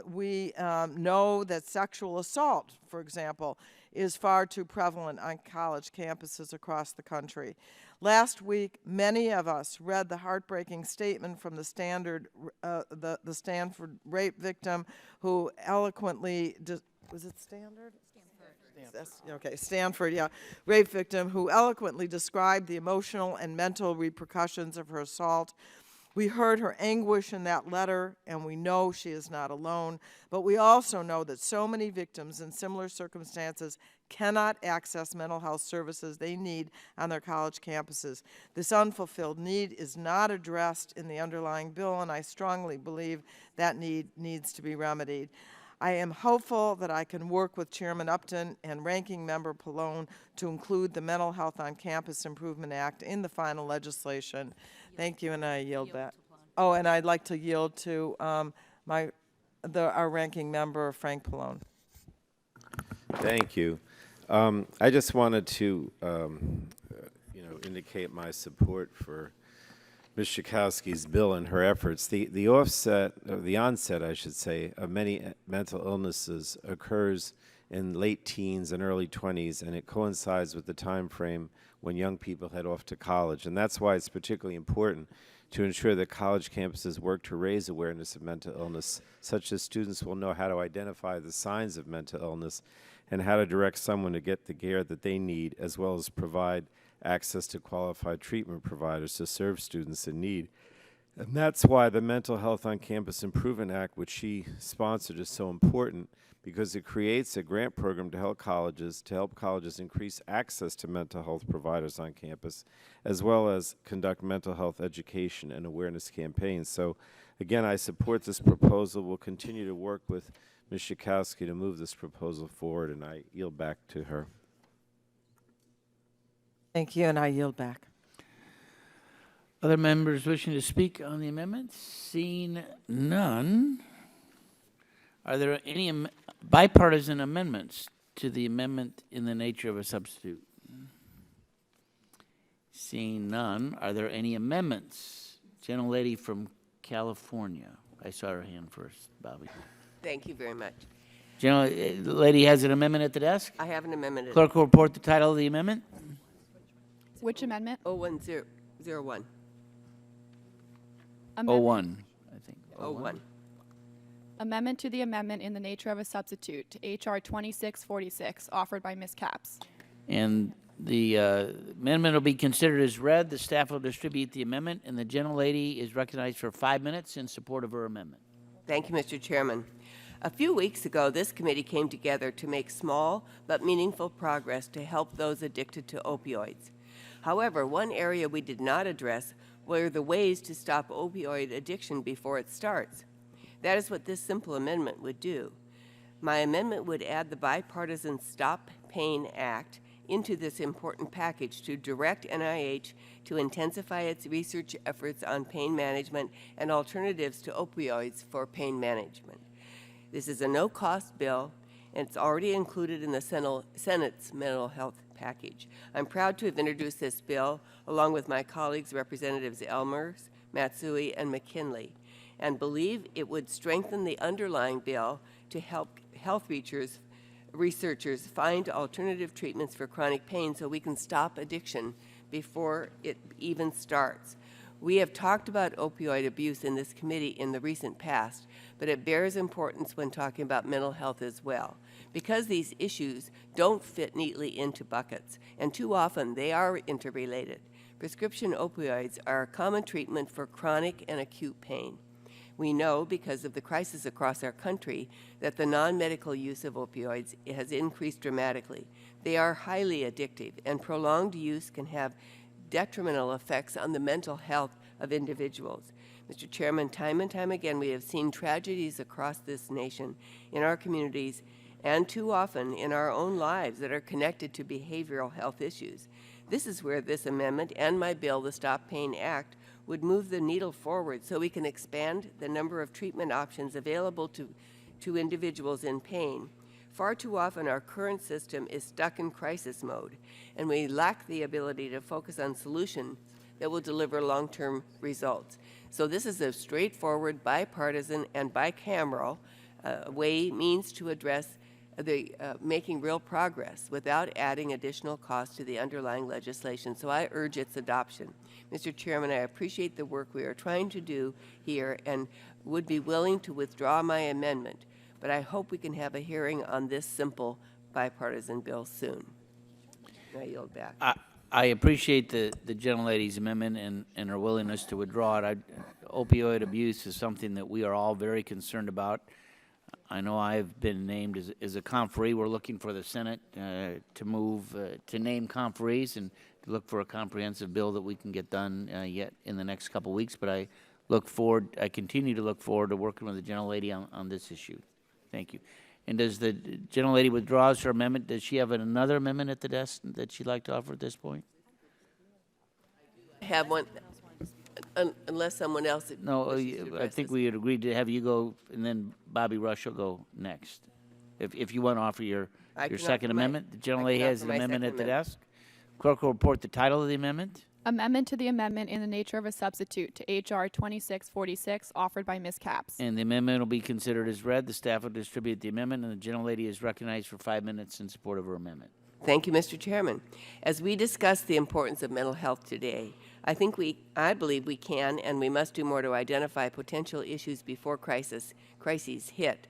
We know that sexual assault, for example, is far too prevalent on college campuses across the country. Last week, many of us read the heartbreaking statement from the Stanford rape victim who eloquently, was it Stanford? Stanford, yeah, rape victim who eloquently described the emotional and mental repercussions of her assault. We heard her anguish in that letter, and we know she is not alone, but we also know that so many victims in similar circumstances cannot access mental health services they need on their college campuses. This unfulfilled need is not addressed in the underlying bill, and I strongly believe that need needs to be remedied. I am hopeful that I can work with Chairman Upton and Ranking Member Pallone to include the Mental Health on Campus Improvement Act in the final legislation. Thank you, and I yield back. Oh, and I'd like to yield to our Ranking Member, Frank Pallone. Thank you. I just wanted to, indicate my support for Ms. Schakowsky's bill and her efforts. The onset, I should say, of many mental illnesses occurs in late teens and early 20s, and it coincides with the time frame when young people head off to college. And that's why it's particularly important to ensure that college campuses work to raise awareness of mental illness, such that students will know how to identify the signs of mental illness and how to direct someone to get the care that they need, as well as provide access to qualified treatment providers to serve students in need. And that's why the Mental Health on Campus Improvement Act, which she sponsored, is so important, because it creates a grant program to help colleges increase access to mental health providers on campus, as well as conduct mental health education and awareness campaigns. So again, I support this proposal. We'll continue to work with Ms. Schakowsky to move this proposal forward, and I yield back to her. Thank you, and I yield back. Other members wishing to speak on the amendment? Seeing none, are there any bipartisan amendments to the amendment in the nature of a substitute? Seeing none, are there any amendments? Gentlelady from California. I saw her hand first, Bobby. Thank you very much. Gentlelady has an amendment at the desk? I have an amendment. Clerk will report the title of the amendment. Which amendment? 01001. Amendment. 01, I think. 01. Amendment to the amendment in the nature of a substitute to H.R. 2646, offered by Ms. Capps. And the amendment will be considered as read. The staff will distribute the amendment, and the gentlelady is recognized for 5 minutes in support of her amendment. Thank you, Mr. Chairman. A few weeks ago, this committee came together to make small but meaningful progress to help those addicted to opioids. However, one area we did not address were the ways to stop opioid addiction before it starts. That is what this simple amendment would do. My amendment would add the Bipartisan Stop Pain Act into this important package to direct NIH to intensify its research efforts on pain management and alternatives to opioids for pain management. This is a no-cost bill, and it's already included in the Senate's mental health package. I'm proud to have introduced this bill along with my colleagues, Representatives Elmers, Matsui, and McKinley, and believe it would strengthen the underlying bill to help health researchers find alternative treatments for chronic pain so we can stop addiction before it even starts. We have talked about opioid abuse in this committee in the recent past, but it bears importance when talking about mental health as well, because these issues don't fit neatly into buckets, and too often they are interrelated. Prescription opioids are a common treatment for chronic and acute pain. We know, because of the crisis across our country, that the non-medical use of opioids has increased dramatically. They are highly addictive, and prolonged use can have detrimental effects on the mental health of individuals. Mr. Chairman, time and time again, we have seen tragedies across this nation, in our communities, and too often in our own lives that are connected to behavioral health issues. This is where this amendment and my bill, the Stop Pain Act, would move the needle forward so we can expand the number of treatment options available to individuals in pain. Far too often, our current system is stuck in crisis mode, and we lack the ability to focus on solutions that will deliver long-term results. So this is a straightforward, bipartisan, and bicameral means to address making real progress without adding additional costs to the underlying legislation. So I urge its adoption. Mr. Chairman, I appreciate the work we are trying to do here and would be willing to withdraw my amendment, but I hope we can have a hearing on this simple bipartisan bill soon. I yield back. I appreciate the gentlelady's amendment and her willingness to withdraw it. Opioid abuse is something that we are all very concerned about. I know I've been named as a conferee. We're looking for the Senate to move to name conferees and to look for a comprehensive bill that we can get done yet in the next couple weeks. But I continue to look forward to working with the gentlelady on this issue. Thank you. And does the gentlelady withdraws her amendment? Does she have another amendment at the desk that she'd like to offer at this point? I have one, unless someone else. No, I think we had agreed to have you go, and then Bobby Rush will go next. If you want to offer your second amendment, the gentlelady has an amendment at the desk. Clerk will report the title of the amendment. Amendment to the amendment in the nature of a substitute to H.R. 2646, offered by Ms. Capps. And the amendment will be considered as read. The staff will distribute the amendment, and the gentlelady is recognized for 5 minutes in support of her amendment. Thank you, Mr. Chairman. As we discuss the importance of mental health today, I believe we can and we must do more to identify potential issues before crises hit,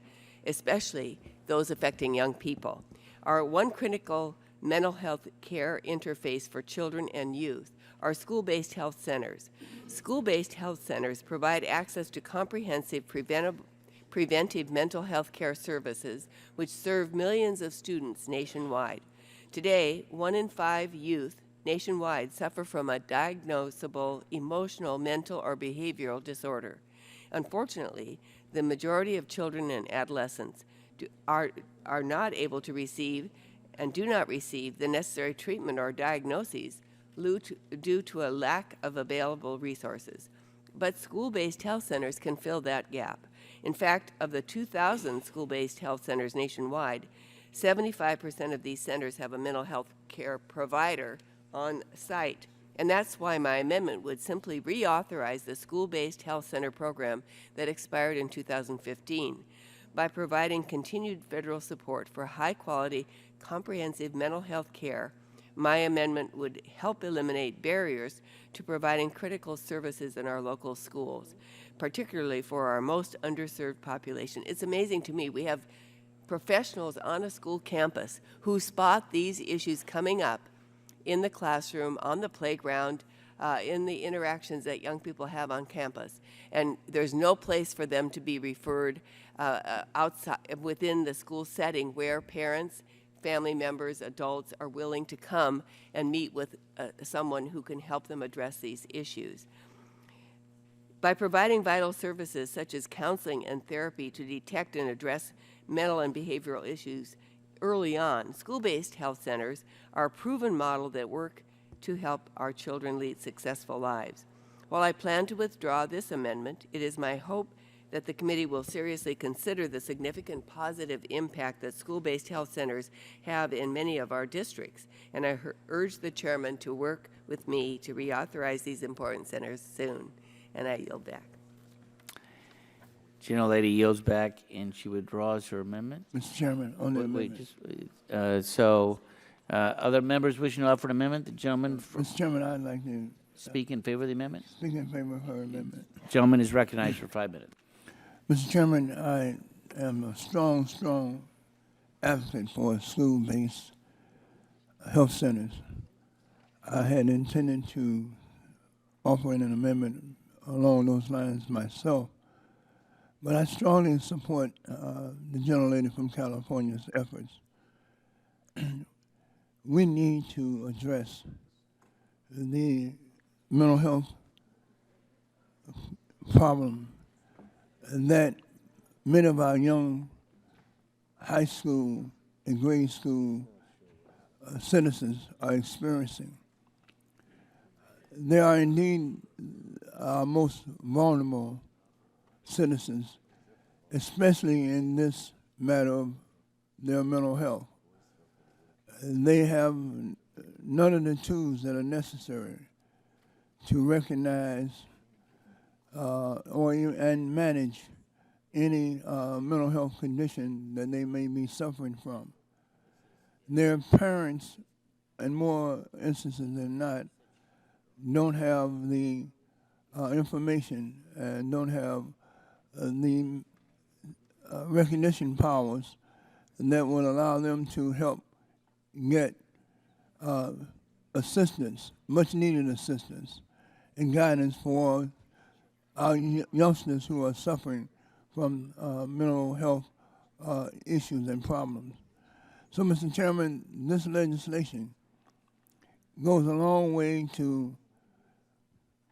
especially those affecting young people. Our one critical mental health care interface for children and youth are school-based health centers. School-based health centers provide access to comprehensive preventive mental health care services which serve millions of students nationwide. Today, 1 in 5 youth nationwide suffer from a diagnosable emotional, mental, or behavioral disorder. Unfortunately, the majority of children and adolescents are not able to receive and do not receive the necessary treatment or diagnoses due to a lack of available resources. But school-based health centers can fill that gap. In fact, of the 2,000 school-based health centers nationwide, 75% of these centers have a mental health care provider on site. And that's why my amendment would simply reauthorize the school-based health center program that expired in 2015 by providing continued federal support for high-quality, comprehensive mental health care. My amendment would help eliminate barriers to providing critical services in our local schools, particularly for our most underserved population. It's amazing to me. We have professionals on a school campus who spot these issues coming up in the classroom, on the playground, in the interactions that young people have on campus. And there's no place for them to be referred outside within the school setting where parents, family members, adults are willing to come and meet with someone who can help them address these issues. By providing vital services such as counseling and therapy to detect and address mental and behavioral issues early on, school-based health centers are a proven model that work to help our children lead successful lives. While I plan to withdraw this amendment, it is my hope that the committee will seriously consider the significant positive impact that school-based health centers have in many of our districts, and I urge the chairman to work with me to reauthorize these important centers soon, and I yield back. Gentlelady yields back and she withdraws her amendment. Mr. Chairman, on the amendment. Other members wishing to offer an amendment? The gentleman Mr. Chairman, I'd like to speak in favor of the amendment. speak in favor of her amendment. Gentleman is recognized for 5 minutes. Mr. Chairman, I am a strong advocate for school-based health centers. I had intended to offer an amendment along those lines myself, but I strongly support the gentlelady from California's efforts. We need to address the mental health problem that many of our young high school and grade school citizens are experiencing. They are indeed our most vulnerable citizens, especially in this matter of their mental health. They have none of the tools that are necessary to recognize and manage any mental health condition that they may be suffering from. Their parents, in more instances than not, don't have the information and don't have the recognition powers that will allow them to help get assistance, much needed assistance and guidance for our youngsters who are suffering from mental health issues and problems. So, Mr. Chairman, this legislation goes a long way to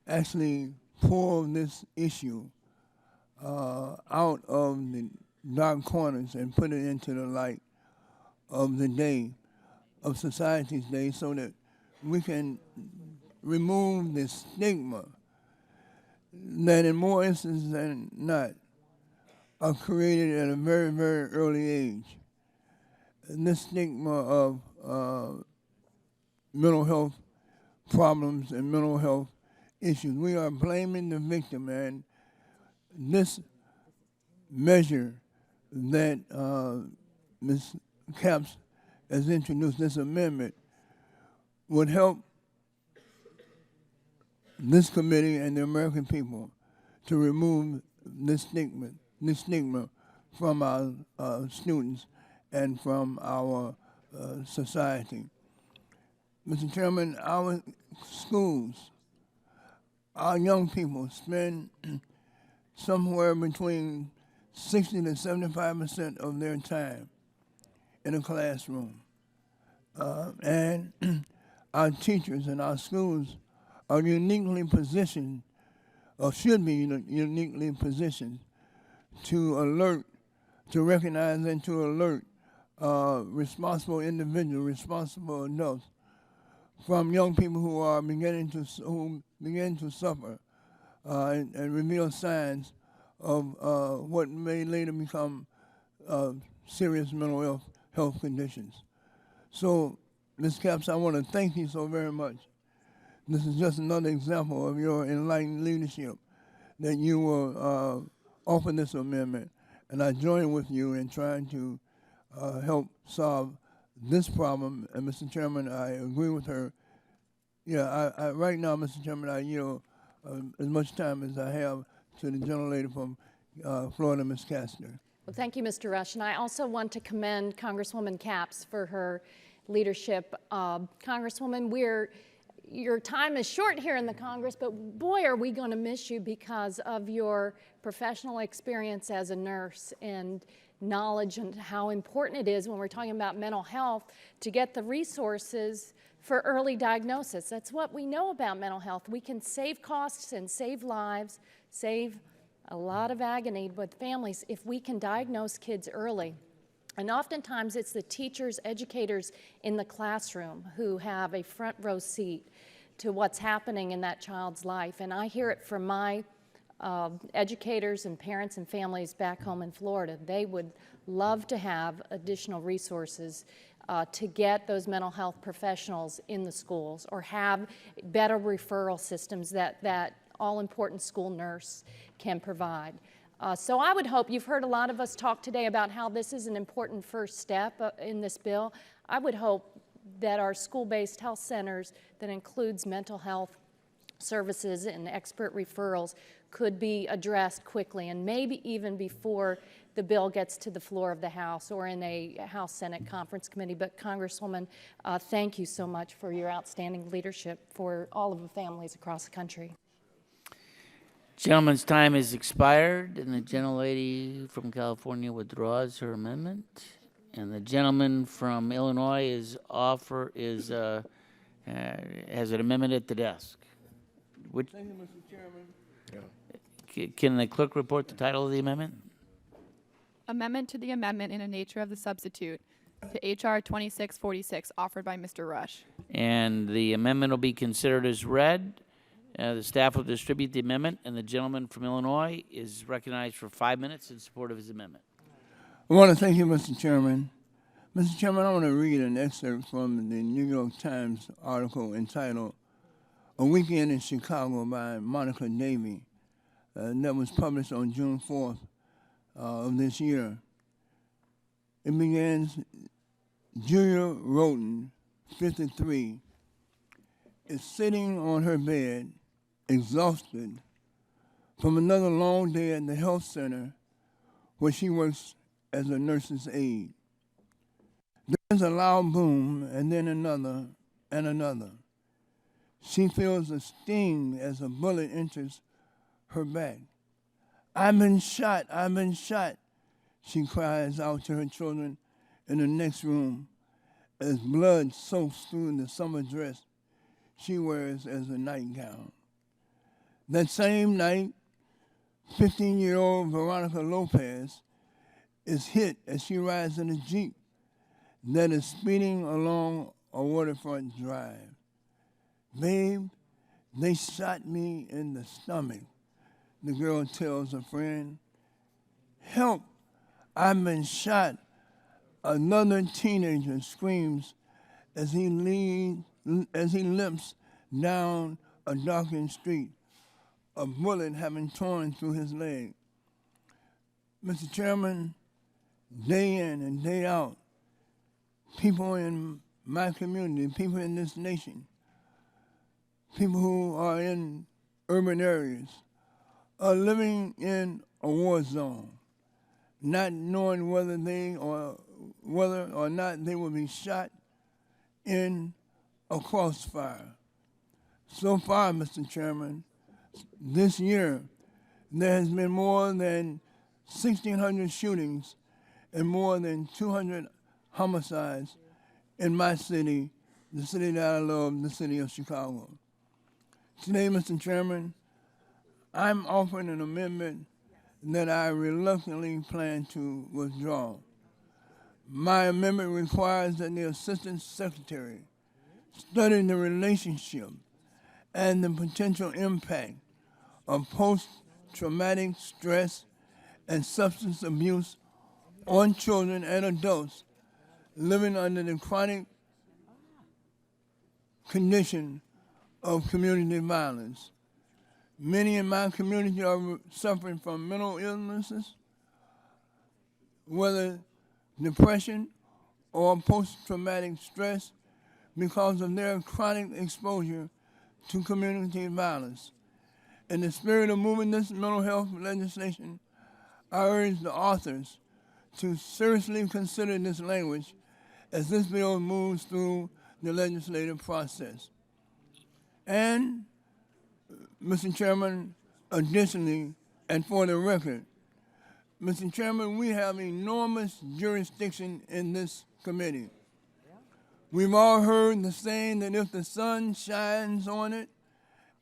actually pull this issue out of the dark corners and put it into the light of the day, of society's day, so that we can remove the stigma that in more instances than not are created at a very, very early age. And this stigma of mental health problems and mental health issues, we are blaming the victim, and this measure that Ms. Capps has introduced, this amendment, would help this committee and the American people to remove this stigma from our students and from our society. Mr. Chairman, our schools, our young people spend somewhere between 60 to 75% of their time in a classroom. And our teachers and our schools are uniquely positioned, or should be uniquely positioned, to alert, to recognize and to alert responsible individuals, responsible adults, from young people who are begin to suffer and reveal signs of what may later become serious mental health conditions. So, Ms. Capps, I want to thank you so very much. This is just another example of your enlightened leadership, that you will offer this amendment, and I join with you in trying to help solve this problem. And Mr. Chairman, I agree with her. Yeah, I right now, Mr. Chairman, I yield as much time as I have to the gentlelady from Florida, Ms. Castor. Well, thank you, Mr. Rush. And I also want to commend Congresswoman Capps for her leadership. Congresswoman, your time is short here in the Congress, but boy, are we going to miss you because of your professional experience as a nurse and knowledge and how important it is when we're talking about mental health to get the resources for early diagnosis. That's what we know about mental health. We can save costs and save lives, save a lot of agony with families if we can diagnose kids early. And oftentimes it's the teachers, educators in the classroom who have a front row seat to what's happening in that child's life. And I hear it from my educators and parents and families back home in Florida. They would love to have additional resources to get those mental health professionals in the schools, or have better referral systems that all-important school nurse can provide. So I would hope, you've heard a lot of us talk today about how this is an important first step in this bill. I would hope that our school-based health centers that includes mental health services and expert referrals could be addressed quickly, and maybe even before the bill gets to the floor of the House or in a House-Senate conference committee. But Congresswoman, thank you so much for your outstanding leadership for all of the families across the country. Gentleman's time has expired, and the gentlelady from California withdraws her amendment. And the gentleman from Illinois has an amendment at the desk. Thank you, Mr. Chairman. Can the clerk report the title of the amendment? Amendment to the amendment in the nature of the substitute to H.R. 2646, offered by Mr. Rush. And the amendment will be considered as read. The staff will distribute the amendment, and the gentleman from Illinois is recognized for 5 minutes in support of his amendment. I want to thank you, Mr. Chairman. Mr. Chairman, I want to read an excerpt from the New York Times article entitled "A Weekend in Chicago" by Monica Davey. that was published on June 4th of this year. It begins, Julia Roten, 53, is sitting on her bed, exhausted from another long day at the health center where she works as a nurse's aide. There's a loud boom, and then another, and another. She feels a sting as a bullet enters her back. I've been shot, I've been shot, she cries out to her children in the next room as blood soaks through the summer dress she wears as a nightgown. That same night, 15-year-old Veronica Lopez is hit as she rides in a Jeep that is speeding along a waterfront drive. Babe, they shot me in the stomach, the girl tells a friend. Help, I've been shot. Another teenager screams as he limps down a darkened street, a bullet having torn through his leg. Mr. Chairman, day in and day out, people in my community, people in this nation, people who are in urban areas, are living in a war zone, not knowing whether or not they will be shot in a crossfire. So far, Mr. Chairman, this year, there has been more than 1,600 shootings and more than 200 homicides in my city, the city that I love, the city of Chicago. Today, Mr. Chairman, I'm offering an amendment that I reluctantly plan to withdraw. My amendment requires that the Assistant Secretary study the relationship and the potential impact of post-traumatic stress and substance abuse on children and adults living under the chronic condition of community violence. Many in my community are suffering from mental illnesses, whether depression or post-traumatic stress, because of their chronic exposure to community violence. In the spirit of moving this mental health legislation, I urge the authors to seriously consider this language as this bill moves through the legislative process. And, Mr. Chairman, additionally, and for the record, Mr. Chairman, we have enormous jurisdiction in this committee. We've all heard the saying that if the sun shines on it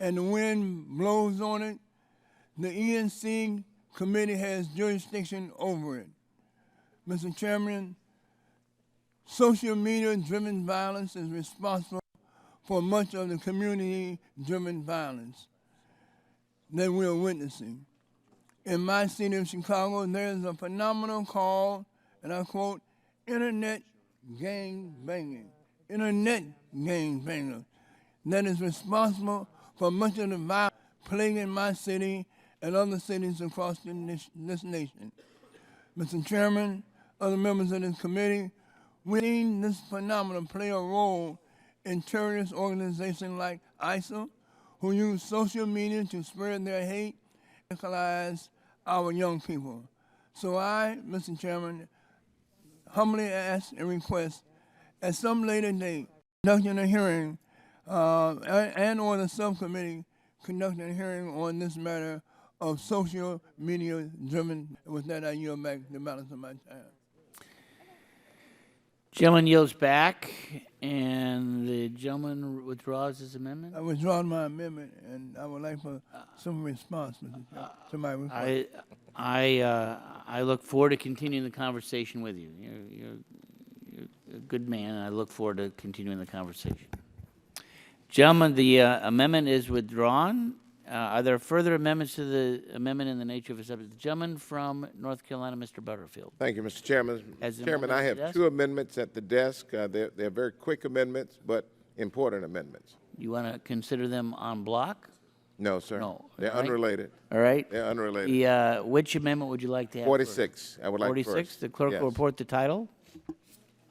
and the wind blows on it, the ENC committee has jurisdiction over it. Mr. Chairman, social media-driven violence is responsible for much of the community-driven violence that we are witnessing. In my city of Chicago, there is a phenomenon called, and I quote, internet gang banging. Internet gang banging that is responsible for much of the violence plaguing my city and other cities across this nation. Mr. Chairman, other members of this committee, we've seen this phenomenon play a role in terrorist organizations like ISIL, who use social media to spread their hate and radicalize our young people. So I, Mr. Chairman, humbly ask and request at some later date, conducting a hearing and or the subcommittee conducting a hearing on this matter of social media driven. With that, I yield back the balance of my time. Gentleman yields back, and the gentleman withdraws his amendment. I withdraw my amendment, and I would like for some response to my request. I look forward to continuing the conversation with you. You're a good man, and I look forward to continuing the conversation. Gentlemen, the amendment is withdrawn. Are there further amendments to the amendment in the nature of a subject? The gentleman from North Carolina, Mr. Butterfield. Thank you, Mr. Chairman. As an Chairman, I amendment have at the two amendments at the desk. They're very quick amendments, but important amendments. You want to consider them en bloc? No, sir. No. They're all right? unrelated. All right. They're unrelated. The, which amendment would you like to have? 46. I would like 46. first. The clerk Yes. will report the title.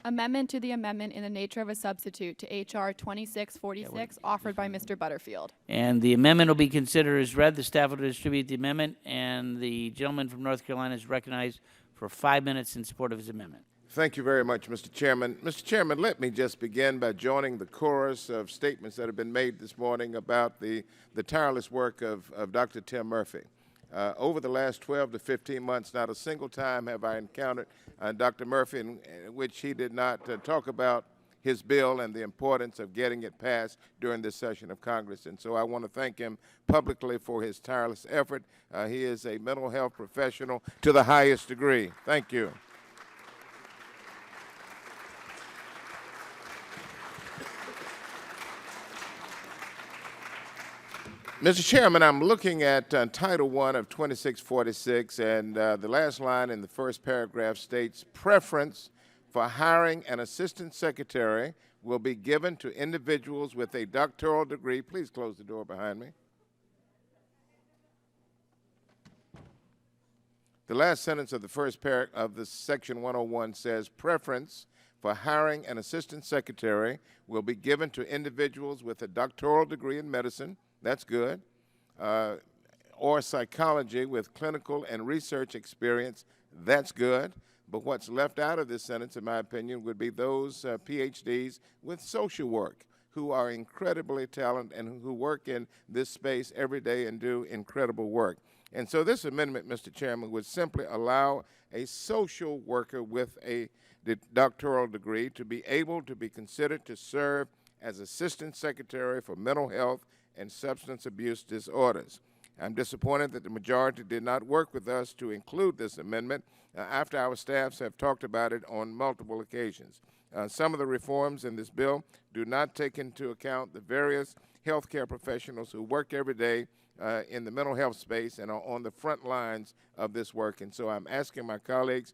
Amendment to the amendment in the nature of a substitute to H.R. 2646, offered by Mr. Butterfield. And the amendment will be considered as read. The staff will distribute the amendment, and the gentleman from North Carolina is recognized for 5 minutes in support of his amendment. Thank you very much, Mr. Chairman. Mr. Chairman, let me just begin by joining the chorus of statements that have been made this morning about the tireless work of Dr. Tim Murphy. Over the last 12 to 15 months, not a single time have I encountered Dr. Murphy in which he did not talk about his bill and the importance of getting it passed during this session of Congress. And so I want to thank him publicly for his tireless effort. He is a mental health professional to the highest degree. Thank you. Mr. Chairman, I'm looking at Title I of 2646, and the last line in the first paragraph states, preference for hiring an assistant secretary will be given to individuals with a doctoral degree. Please close the door behind me. The last sentence of the first paragraph of the Section 101 says, preference for hiring an assistant secretary will be given to individuals with a doctoral degree in medicine, that's good, or psychology with clinical and research experience, that's good. But what's left out of this sentence, in my opinion, would be those PhDs with social work who are incredibly talented and who work in this space every day and do incredible work. And so this amendment, Mr. Chairman, would simply allow a social worker with a doctoral degree to be able to be considered to serve as Assistant Secretary for Mental Health and Substance Abuse Disorders. I'm disappointed that the majority did not work with us to include this amendment after our staffs have talked about it on multiple occasions. Some of the reforms in this bill do not take into account the various healthcare professionals who work every day in the mental health space and are on the front lines of this work. And so I'm asking my colleagues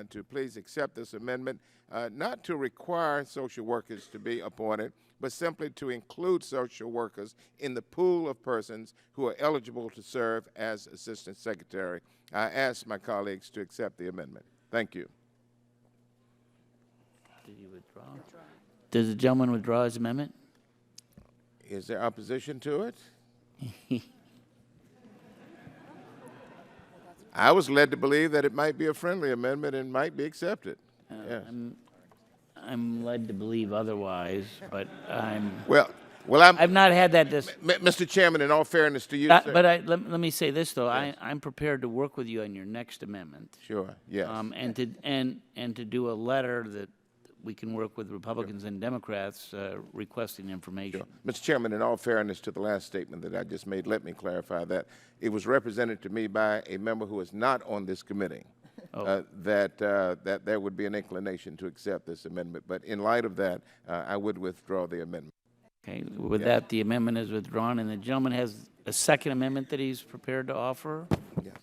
to please accept this amendment, not to require social workers to be appointed, but simply to include social workers in the pool of persons who are eligible to serve as Assistant Secretary. I ask my colleagues to accept the amendment. Thank you. Did you withdraw? Does the gentleman withdraw his amendment? Is there opposition to it? I was led to believe that it might be a friendly amendment and might be accepted. Yes. I'm led to believe otherwise, but I've not had that. Mr. Chairman, in all fairness to you, sir. But let me say this though, Yes. I'm prepared to work with you on your next amendment. Sure. Yes. And to do a letter that we can work with Republicans and Democrats requesting information. Sure. Mr. Chairman, in all fairness to the last statement that I just made, let me clarify that it was represented to me by a member who is not on this committee. That there would be an inclination to accept this amendment. But in light of that, I would withdraw the amendment. Okay, with that, the amendment is withdrawn, and the gentleman has a second amendment that he's prepared to offer. Yes.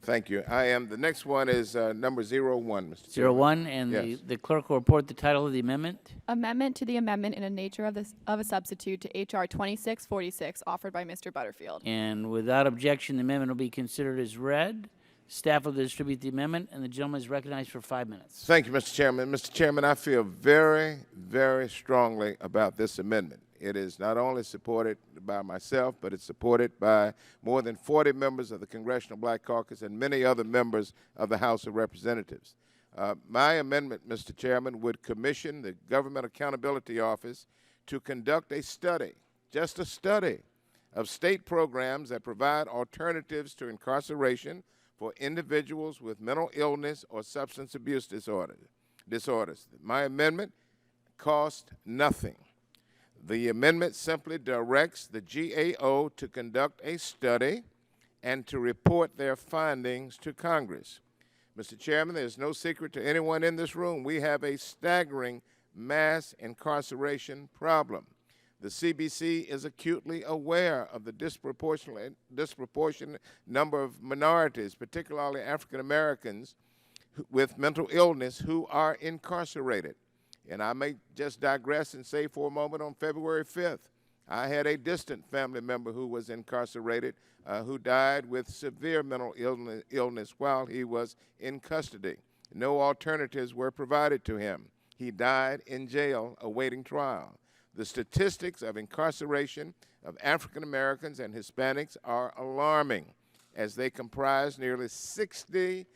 Thank you. The next one is number 01, Mr. Chairman. 01, and Yes. the clerk will report the title of the amendment. Amendment to the amendment in the nature of a substitute to H.R. 2646, offered by Mr. Butterfield. And without objection, the amendment will be considered as read. Staff will distribute the amendment, and the gentleman is recognized for 5 minutes. Thank you, Mr. Chairman. Mr. Chairman, I feel very, very strongly about this amendment. It is not only supported by myself, but it's supported by more than 40 members of the Congressional Black Caucus and many other members of the House of Representatives. My amendment, Mr. Chairman, would commission the Government Accountability Office to conduct a study, just a study, of state programs that provide alternatives to incarceration for individuals with mental illness or substance abuse disorders. My amendment costs nothing. The amendment simply directs the GAO to conduct a study and to report their findings to Congress. Mr. Chairman, there's no secret to anyone in this room. We have a staggering mass incarceration problem. The CBC is acutely aware of the disproportionate number of minorities, particularly African Americans, with mental illness who are incarcerated. And I may just digress and say for a moment, on February 5th, I had a distant family member who was incarcerated, who died with severe mental illness while he was in custody. No alternatives were provided to him. He died in jail awaiting trial. The statistics of incarceration of African Americans and Hispanics are alarming, as they comprise nearly 60%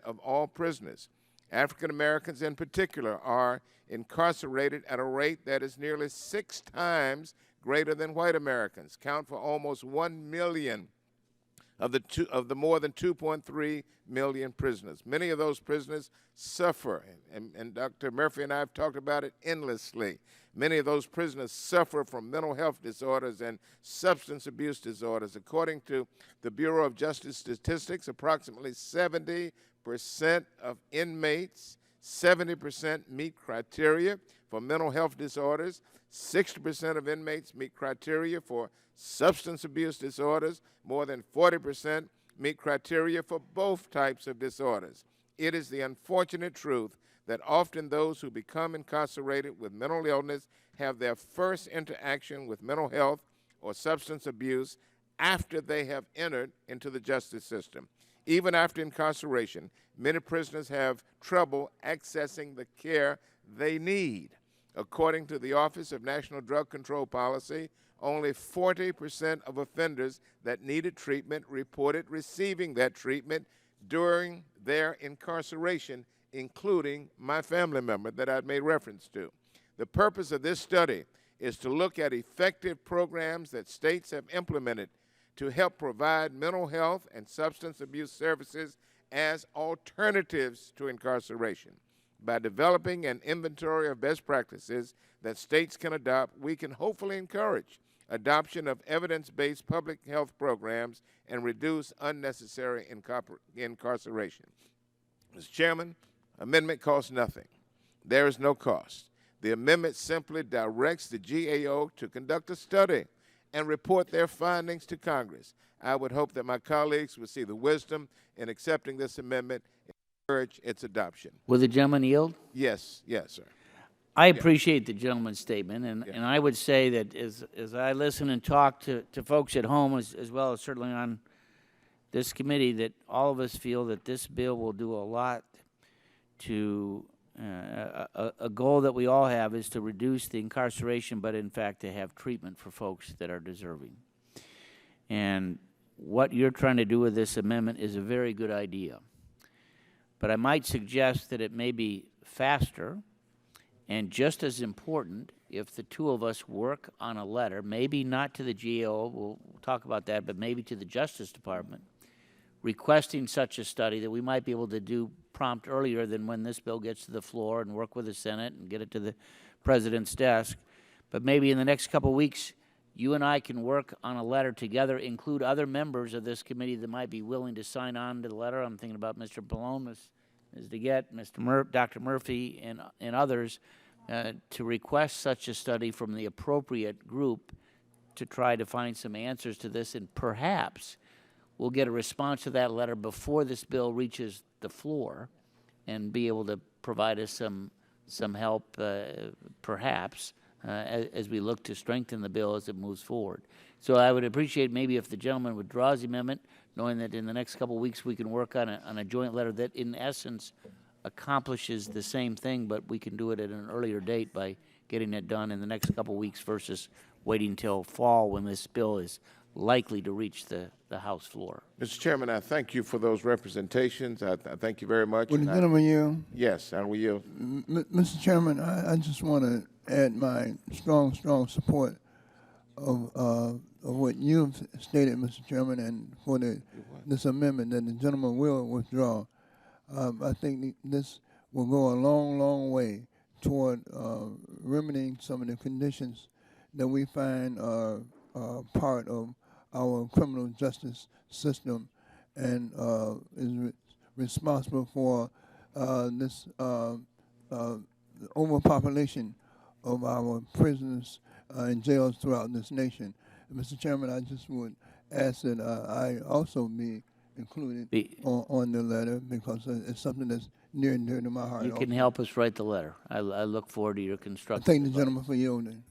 of all prisoners. African Americans in particular are incarcerated at a rate that is nearly 6 times greater than white Americans, count for almost 1 million of the more than 2.3 million prisoners. Many of those prisoners suffer, and Dr. Murphy and I have talked about it endlessly. Many of those prisoners suffer from mental health disorders and substance abuse disorders. According to the Bureau of Justice Statistics, approximately 70% of inmates, 70% meet criteria for mental health disorders. 60% of inmates meet criteria for substance abuse disorders. More than 40% meet criteria for both types of disorders. It is the unfortunate truth that often those who become incarcerated with mental illness have their first interaction with mental health or substance abuse after they have entered into the justice system. Even after incarceration, many prisoners have trouble accessing the care they need. According to the Office of National Drug Control Policy, only 40% of offenders that needed treatment reported receiving that treatment during their incarceration, including my family member that I made reference to. The purpose of this study is to look at effective programs that states have implemented to help provide mental health and substance abuse services as alternatives to incarceration. By developing an inventory of best practices that states can adopt, we can hopefully encourage adoption of evidence-based public health programs and reduce unnecessary incarceration. Mr. Chairman, amendment costs nothing. There is no cost. The amendment simply directs the GAO to conduct a study and report their findings to Congress. I would hope that my colleagues would see the wisdom in accepting this amendment and encourage its adoption. Will the gentleman yield? Yes, sir. I appreciate the gentleman's statement, and I would say that as I listen and talk to folks at home, as well as certainly on this committee, that all of us feel that this bill will do a lot to a goal that we all have is to reduce the incarceration, but in fact to have treatment for folks that are deserving. And what you're trying to do with this amendment is a very good idea. But I might suggest that it may be faster and just as important if the two of us work on a letter, maybe not to the GAO, we'll talk about that, but maybe to the Justice Department, requesting such a study that we might be able to do prompt earlier than when this bill gets to the floor and work with the Senate and get it to the President's desk. But maybe in the next couple of weeks, you and I can work on a letter together, include other members of this committee that might be willing to sign on to the letter. I'm thinking about Mr. Pallone, Ms. DeGette, Dr. Murphy, and others, to request such a study from the appropriate group to try to find some answers to this, and perhaps we'll get a response to that letter before this bill reaches the floor and be able to provide us some help, perhaps, as we look to strengthen the bill as it moves forward. So I would appreciate maybe if the gentleman withdraws the amendment, knowing that in the next couple of weeks we can work on a joint letter that in essence accomplishes the same thing, but we can do it at an earlier date by getting it done in the next couple of weeks versus waiting till fall when this bill is likely to reach the House floor. Mr. Chairman, I thank you for those representations. I thank you very much. Would the gentleman yield? Yes, I will yield. Mr. Chairman, I just want to add my strong support of what you've stated, Mr. Chairman, and for this amendment that the gentleman will withdraw. I think this will go a long way toward remedying some of the conditions that we find are part of our criminal justice system and is responsible for this overpopulation of our prisoners in jails throughout this nation. And Mr. Chairman, I just would ask that I also be included on the letter because it's something that's near and dear to my heart. You can help us write the letter. I look forward to your constructive Thank the advice. gentleman for yielding.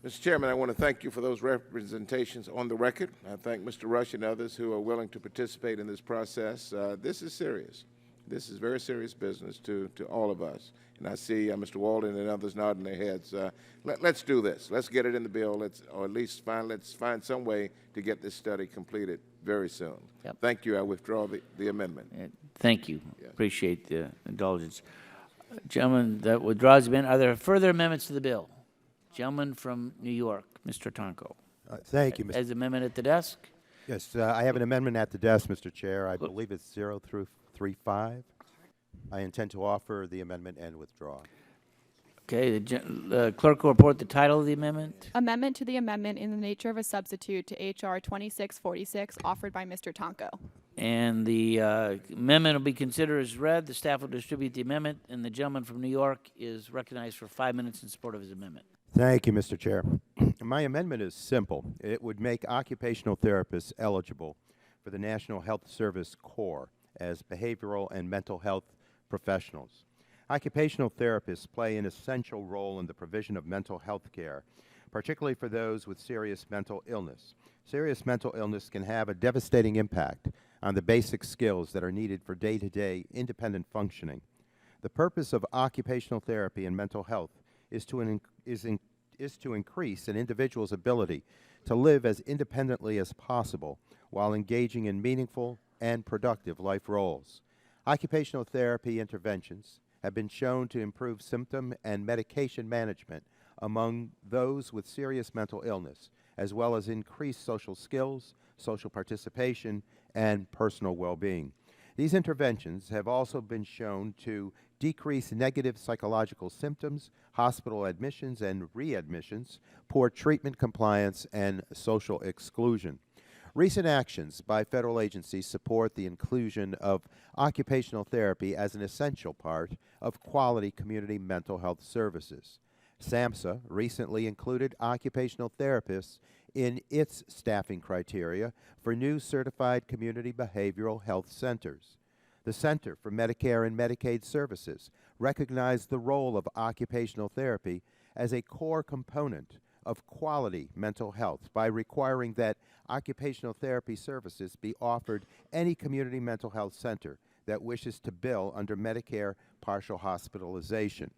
Mr. Chairman, I want to thank you for those representations on the record. I thank Mr. Rush and others who are willing to participate in this process. This is serious. This is very serious business to all of us. And I see Mr. Walden and others nodding their heads. Let's do this. Let's get it in the bill. Let's find some way to get this study completed very soon. Yep. Thank you. I withdraw the amendment. Thank you. Appreciate the indulgence. Gentleman that withdraws the amendment. Are there further amendments to the bill? Gentleman from New York, Mr. Tonko. Thank you, Mr. Has amendment at the desk? Yes, I have an amendment at the desk, Mr. Chair. I believe it's 0335. I intend to offer the amendment and withdraw. Okay, the clerk will report the title of the amendment. Amendment to the amendment in the nature of a substitute to H.R. 2646, offered by Mr. Tonko. And the amendment will be considered as read. The staff will distribute the amendment, and the gentleman from New York is recognized for 5 minutes in support of his amendment. Thank you, Mr. Chair. My amendment is simple. It would make occupational therapists eligible for the National Health Service Corps as behavioral and mental health professionals. Occupational therapists play an essential role in the provision of mental health care, particularly for those with serious mental illness. Serious mental illness can have a devastating impact on the basic skills that are needed for day-to-day independent functioning. The purpose of occupational therapy and mental health is to increase an individual's ability to live as independently as possible while engaging in meaningful and productive life roles. Occupational therapy interventions have been shown to improve symptom and medication management among those with serious mental illness, as well as increase social skills, social participation, and personal well-being. These interventions have also been shown to decrease negative psychological symptoms, hospital admissions and readmissions, poor treatment compliance, and social exclusion. Recent actions by federal agencies support the inclusion of occupational therapy as an essential part of quality community mental health services. SAMHSA recently included occupational therapists in its staffing criteria for new certified community behavioral health centers. The Center for Medicare and Medicaid Services recognized the role of occupational therapy as a core component of quality mental health by requiring that occupational therapy services be offered any community mental health center that wishes to bill under Medicare partial hospitalization.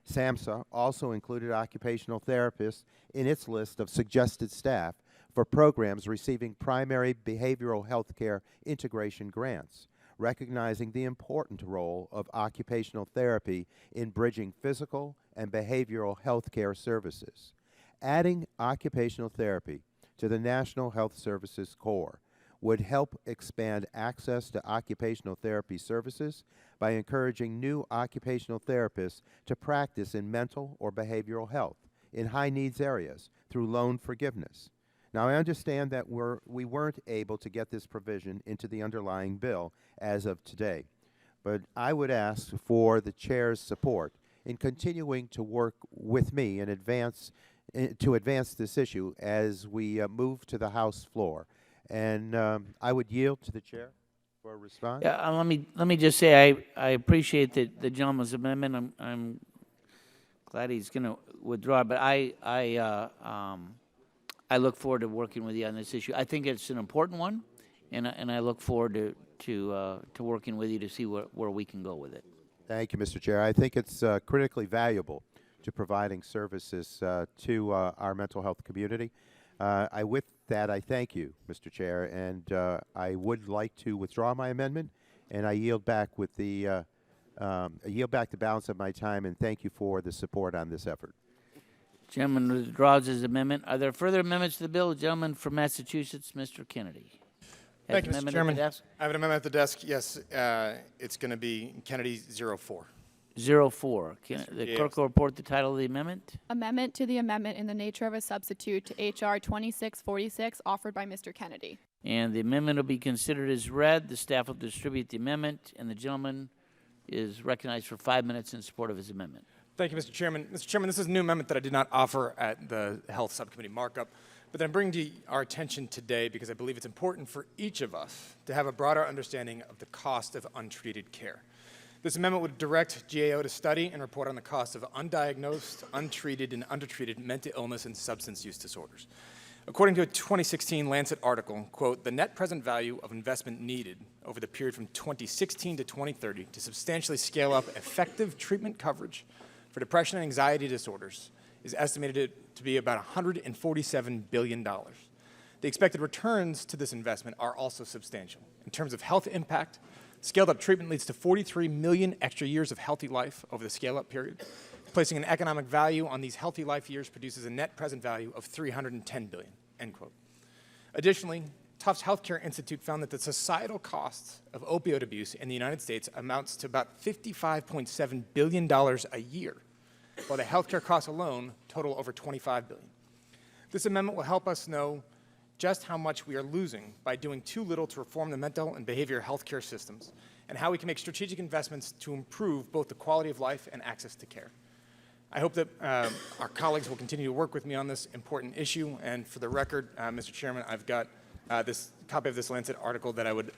SAMHSA also included occupational therapists in its list of suggested staff for programs receiving primary behavioral health care integration grants, recognizing the important role of occupational therapy in bridging physical and behavioral health care services. Adding occupational therapy to the National Health Services Corps would help expand access to occupational therapy services by encouraging new occupational therapists to practice in mental or behavioral health in high-needs areas through loan forgiveness. Now, I understand that we weren't able to get this provision into the underlying bill as of today, but I would ask for the Chair's support in continuing to work with me in to advance this issue as we move to the House floor. And I would yield to the Chair for a response. Yeah, let me just say I appreciate the gentleman's amendment. I'm glad he's going to withdraw, but I look forward to working with you on this issue. I think it's an important one, and I look forward to working with you to see where we can go with it. Thank you, Mr. Chair. I think it's critically valuable to providing services to our mental health community. With that, I thank you, Mr. Chair, and I would like to withdraw my amendment, and I yield back the balance of my time, and thank you for the support on this effort. Gentleman withdraws his amendment. Are there further amendments to the bill? The gentleman from Massachusetts, Mr. Kennedy. Thank you, Mr. Chairman. I have an amendment at the desk. Yes, it's going to be Kennedy 04. 04. The clerk will report the title of the amendment. Amendment to the amendment in the nature of a substitute to H.R. 2646, offered by Mr. Kennedy. And the amendment will be considered as read. The staff will distribute the amendment, and the gentleman is recognized for 5 minutes in support of his amendment. Thank you, Mr. Chairman. Mr. Chairman, this is a new amendment that I did not offer at the Health Subcommittee markup. but that I'm bringing to our attention today because I believe it's important for each of us to have a broader understanding of the cost of untreated care. This amendment would direct GAO to study and report on the cost of undiagnosed, untreated, and undertreated mental illness and substance use disorders. According to a 2016 Lancet article, quote, the net present value of investment needed over the period from 2016 to 2030 to substantially scale up effective treatment coverage for depression and anxiety disorders is estimated to be about $147 billion. The expected returns to this investment are also substantial. In terms of health impact, scaled-up treatment leads to 43 million extra years of healthy life over the scale-up period. Placing an economic value on these healthy life years produces a net present value of $310 billion, end quote. Additionally, Tufts Healthcare Institute found that the societal costs of opioid abuse in the United States amounts to about $55.7 billion a year, while the healthcare costs alone total over $25 billion. This amendment will help us know just how much we are losing by doing too little to reform the mental and behavioral health care systems, and how we can make strategic investments to improve both the quality of life and access to care. I hope that our colleagues will continue to work with me on this important issue, and for the record, Mr. Chairman, I've got this copy of this Lancet article that I would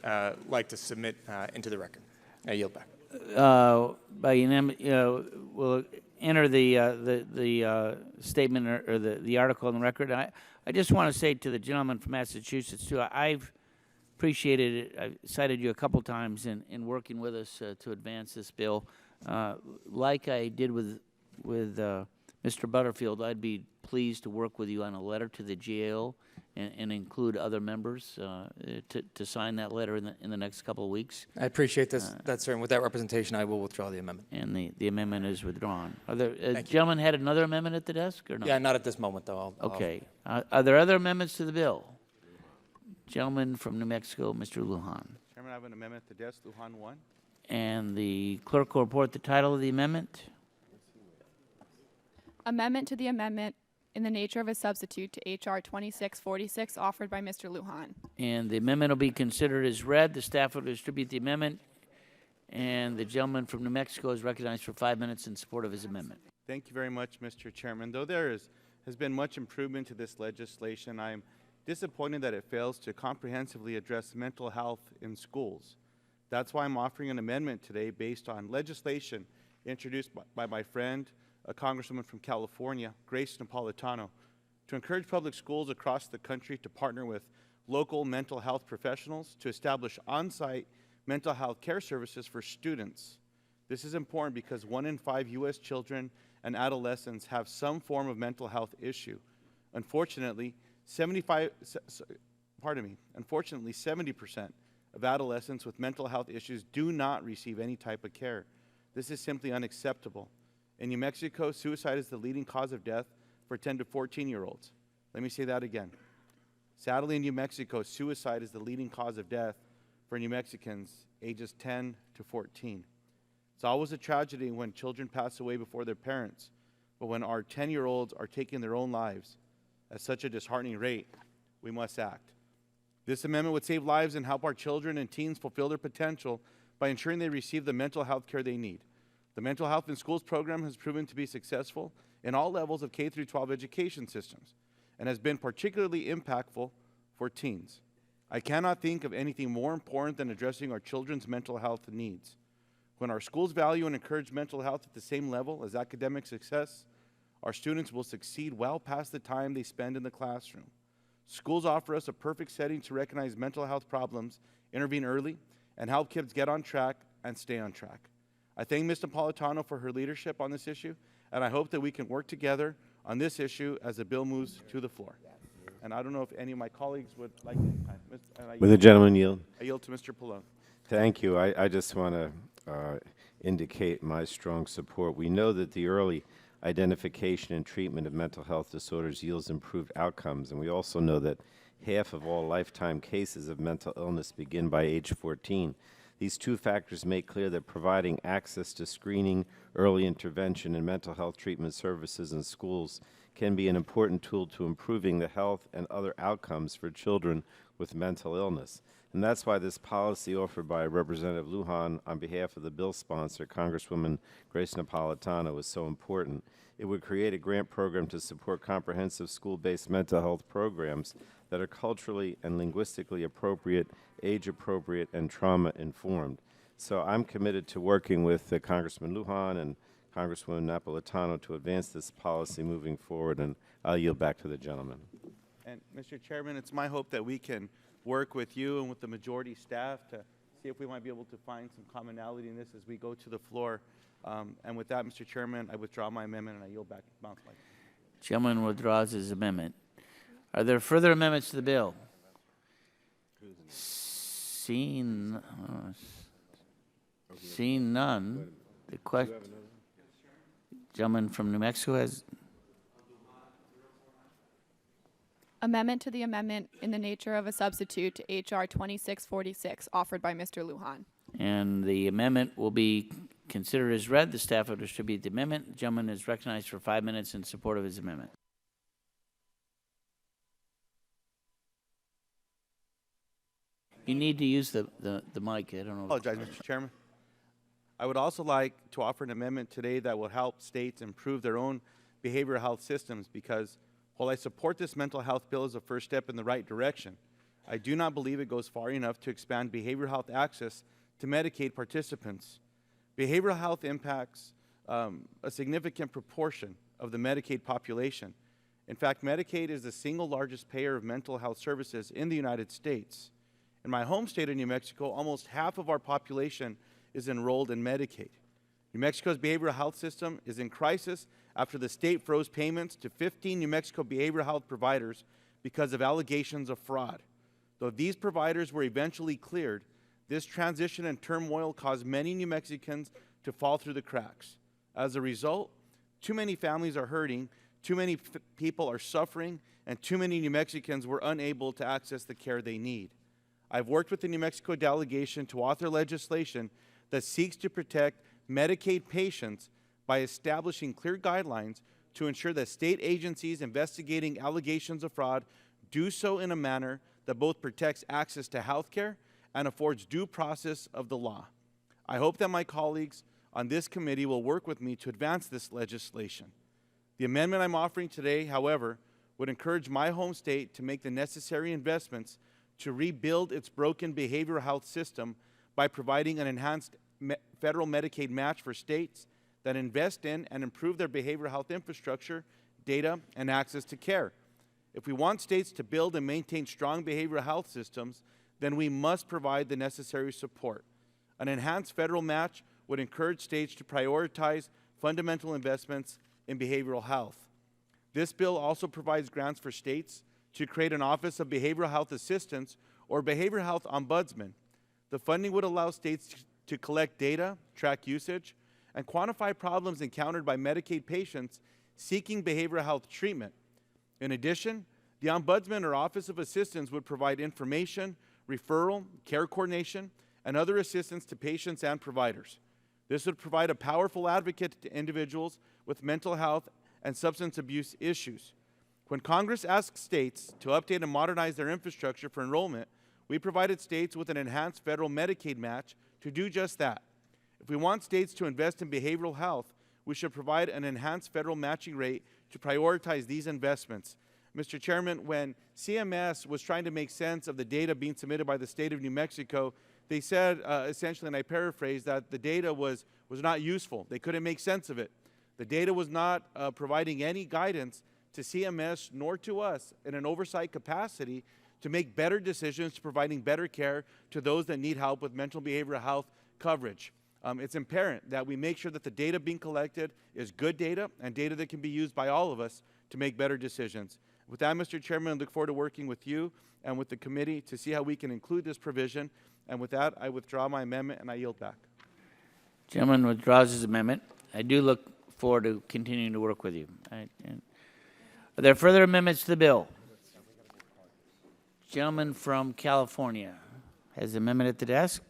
like to submit into the record. I yield back. By unanimity, we'll enter the statement or the article on the record. I just want to say to the gentleman from Massachusetts, too, I've appreciated it. I've cited you a couple times in working with us to advance this bill. Like I did with Mr. Butterfield, I'd be pleased to work with you on a letter to the GAO and include other members to sign that letter in the next couple of weeks. I appreciate this. That's certain. With that representation, I will withdraw the amendment. And the amendment is withdrawn. Are there, gentlemen had another amendment at the desk or no? Yeah, not at this moment, though. Okay. Are there other amendments to the bill? Gentleman from New Mexico, Mr. Lujan. Chairman, I have an amendment at the desk, Lujan 1. And the clerk will report the title of the amendment. Amendment to the amendment in the nature of a substitute to H.R. 2646 offered by Mr. Lujan. And the amendment will be considered as read. The staff will distribute the amendment. And the gentleman from New Mexico is recognized for 5 minutes in support of his amendment. Thank you very much, Mr. Chairman. Though there has been much improvement to this legislation, I am disappointed that it fails to comprehensively address mental health in schools. That's why I'm offering an amendment today based on legislation introduced by my friend, a congresswoman from California, Grace Napolitano, to encourage public schools across the country to partner with local mental health professionals to establish on-site mental health care services for students. This is important because 1 in 5 U.S. children and adolescents have some form of mental health issue. Unfortunately, 70% of adolescents with mental health issues do not receive any type of care. This is simply unacceptable. In New Mexico, suicide is the leading cause of death for 10 to 14-year-olds. Let me say that again. Sadly, in New Mexico, suicide is the leading cause of death for New Mexicans ages 10 to 14. It's always a tragedy when children pass away before their parents, but when our 10-year-olds are taking their own lives at such a disheartening rate, we must act. This amendment would save lives and help our children and teens fulfill their potential by ensuring they receive the mental health care they need. The Mental Health in Schools program has proven to be successful in all levels of K-12 education systems and has been particularly impactful for teens. I cannot think of anything more important than addressing our children's mental health needs. When our schools value and encourage mental health at the same level as academic success, our students will succeed well past the time they spend in the classroom. Schools offer us a perfect setting to recognize mental health problems, intervene early, and help kids get on track and stay on track. I thank Ms. Napolitano for her leadership on this issue, and I hope that we can work together on this issue as the bill moves to the floor. And I don't know if any of my colleagues would like any time. Will the gentleman yield? I yield to Mr. Pallone. Thank you. I just want to indicate my strong support. We know that the early identification and treatment of mental health disorders yields improved outcomes, and we also know that half of all lifetime cases of mental illness begin by age 14. These two factors make clear that providing access to screening, early intervention, and mental health treatment services in schools can be an important tool to improving the health and other outcomes for children with mental illness. And that's why this policy offered by Representative Lujan on behalf of the bill sponsor, Congresswoman Grace Napolitano, is so important. It would create a grant program to support comprehensive school-based mental health programs that are culturally and linguistically appropriate, age-appropriate, and trauma-informed. So I'm committed to working with Congressman Lujan and Congresswoman Napolitano to advance this policy moving forward, and I'll yield back to the gentleman. And Mr. Chairman, it's my hope that we can work with you and with the majority staff to see if we might be able to find some commonality in this as we go to the floor. And with that, Mr. Chairman, I withdraw my amendment and I yield back. Gentleman withdraws his amendment. Are there further amendments to the bill? Seeing none, the question. Gentleman from New Mexico has. Amendment to the amendment in the nature of a substitute to H.R. 2646, offered by Mr. Lujan. And the amendment will be considered as read. The staff will distribute the amendment. The gentleman is recognized for 5 minutes in support of his amendment. You need to use the mic. I don't know. I apologize, Mr. Chairman. I would also like to offer an amendment today that will help states improve their own behavioral health systems, because while I support this mental health bill as a first step in the right direction, I do not believe it goes far enough to expand behavioral health access to Medicaid participants. Behavioral health impacts a significant proportion of the Medicaid population. In fact, Medicaid is the single largest payer of mental health services in the United States. In my home state of New Mexico, almost half of our population is enrolled in Medicaid. New Mexico's behavioral health system is in crisis after the state froze payments to 15 New Mexico behavioral health providers because of allegations of fraud. Though these providers were eventually cleared, this transition and turmoil caused many New Mexicans to fall through the cracks. As a result, too many families are hurting, too many people are suffering, and too many New Mexicans were unable to access the care they need. I've worked with the New Mexico delegation to author legislation that seeks to protect Medicaid patients by establishing clear guidelines to ensure that state agencies investigating allegations of fraud do so in a manner that both protects access to health care and affords due process of the law. I hope that my colleagues on this committee will work with me to advance this legislation. The amendment I'm offering today, however, would encourage my home state to make the necessary investments to rebuild its broken behavioral health system by providing an enhanced federal Medicaid match for states that invest in and improve their behavioral health infrastructure, data, and access to care. If we want states to build and maintain strong behavioral health systems, then we must provide the necessary support. An enhanced federal match would encourage states to prioritize fundamental investments in behavioral health. This bill also provides grants for states to create an Office of Behavioral Health Assistance or Behavioral Health Ombudsman. The funding would allow states to collect data, track usage, and quantify problems encountered by Medicaid patients seeking behavioral health treatment. In addition, the Ombudsman or Office of Assistance would provide information, referral, care coordination, and other assistance to patients and providers. This would provide a powerful advocate to individuals with mental health and substance abuse issues. When Congress asked states to update and modernize their infrastructure for enrollment, we provided states with an enhanced federal Medicaid match to do just that. If we want states to invest in behavioral health, we should provide an enhanced federal matching rate to prioritize these investments. Mr. Chairman, when CMS was trying to make sense of the data being submitted by the state of New Mexico, they said, essentially, and I paraphrase, that the data was not useful. They couldn't make sense of it. The data was not providing any guidance to CMS nor to us in an oversight capacity to make better decisions to providing better care to those that need help with mental behavioral health coverage. It's imperative that we make sure that the data being collected is good data and data that can be used by all of us to make better decisions. With that, Mr. Chairman, I look forward to working with you and with the committee to see how we can include this provision. And with that, I withdraw my amendment and I yield back. Gentleman withdraws his amendment. I do look forward to continuing to work with you. Are there further amendments to the bill? Gentleman from California has an amendment at the desk.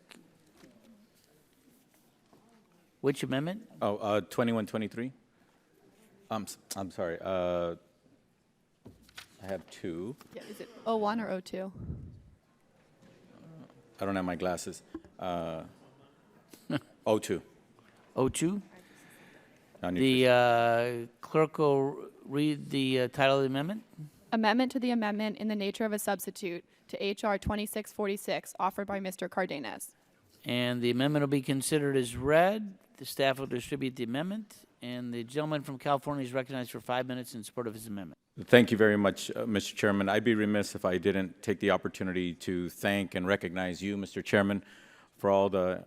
Which amendment? 2123. I'm sorry. I have two. Yeah, is it 01 or 02? I don't have my glasses. 02. 02. On The clerk will read the title of the amendment. Amendment to the amendment in the nature of a substitute to H.R. 2646, offered by Mr. Cardenas. And the amendment will be considered as read. The staff will distribute the amendment. And the gentleman from California is recognized for 5 minutes in support of his amendment. Thank you very much, Mr. Chairman. I'd be remiss if I didn't take the opportunity to thank and recognize you, Mr. Chairman, for all the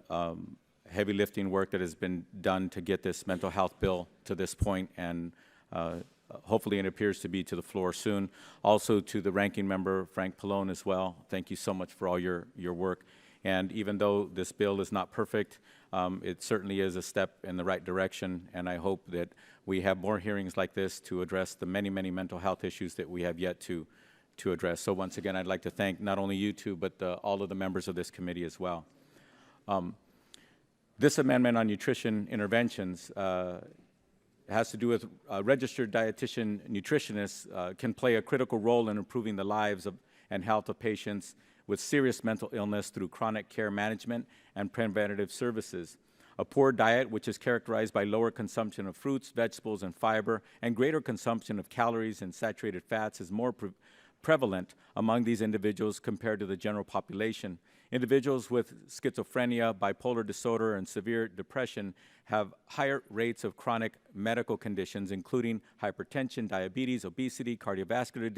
heavy lifting work that has been done to get this mental health bill to this point, and hopefully it appears to be to the floor soon. Also to the ranking member, Frank Pallone, as well. Thank you so much for all your work. And even though this bill is not perfect, it certainly is a step in the right direction, and I hope that we have more hearings like this to address the many, many mental health issues that we have yet to address. So once again, I'd like to thank not only you two, but all of the members of this committee as well. This amendment on nutrition interventions has to do with registered dietitian nutritionists can play a critical role in improving the lives and health of patients with serious mental illness through chronic care management and preventative services. A poor diet, which is characterized by lower consumption of fruits, vegetables, and fiber, and greater consumption of calories and saturated fats, is more prevalent among these individuals compared to the general population. Individuals with schizophrenia, bipolar disorder, and severe depression have higher rates of chronic medical conditions, including hypertension, diabetes, obesity, cardiovascular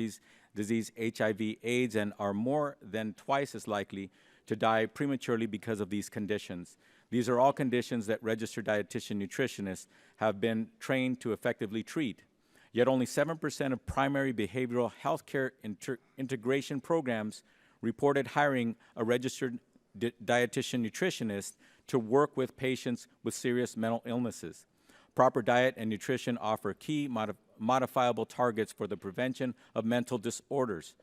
disease, HIV, AIDS, and are more than twice as likely to die prematurely because of these conditions. These are all conditions that registered dietitian nutritionists have been trained to effectively treat. Yet only 7% of primary behavioral health care integration programs reported hiring a registered dietitian nutritionist to work with patients with serious mental illnesses. Proper diet and nutrition offer key modifiable targets for the prevention of mental disorders.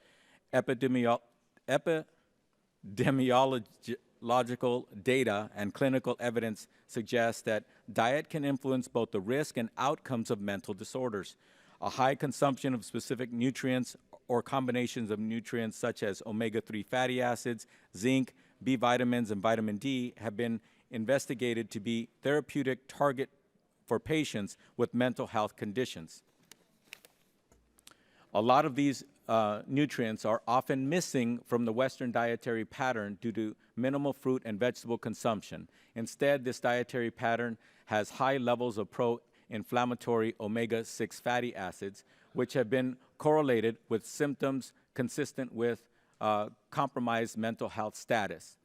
Epidemiological data and clinical evidence suggest that diet can influence both the risk and outcomes of mental disorders. A high consumption of specific nutrients or combinations of nutrients such as omega-3 fatty acids, zinc, B vitamins, and vitamin D have been investigated to be therapeutic target for patients with mental health conditions. A lot of these nutrients are often missing from the Western dietary pattern due to minimal fruit and vegetable consumption. Instead, this dietary pattern has high levels of pro-inflammatory omega-6 fatty acids, which have been correlated with symptoms consistent with compromised mental health status.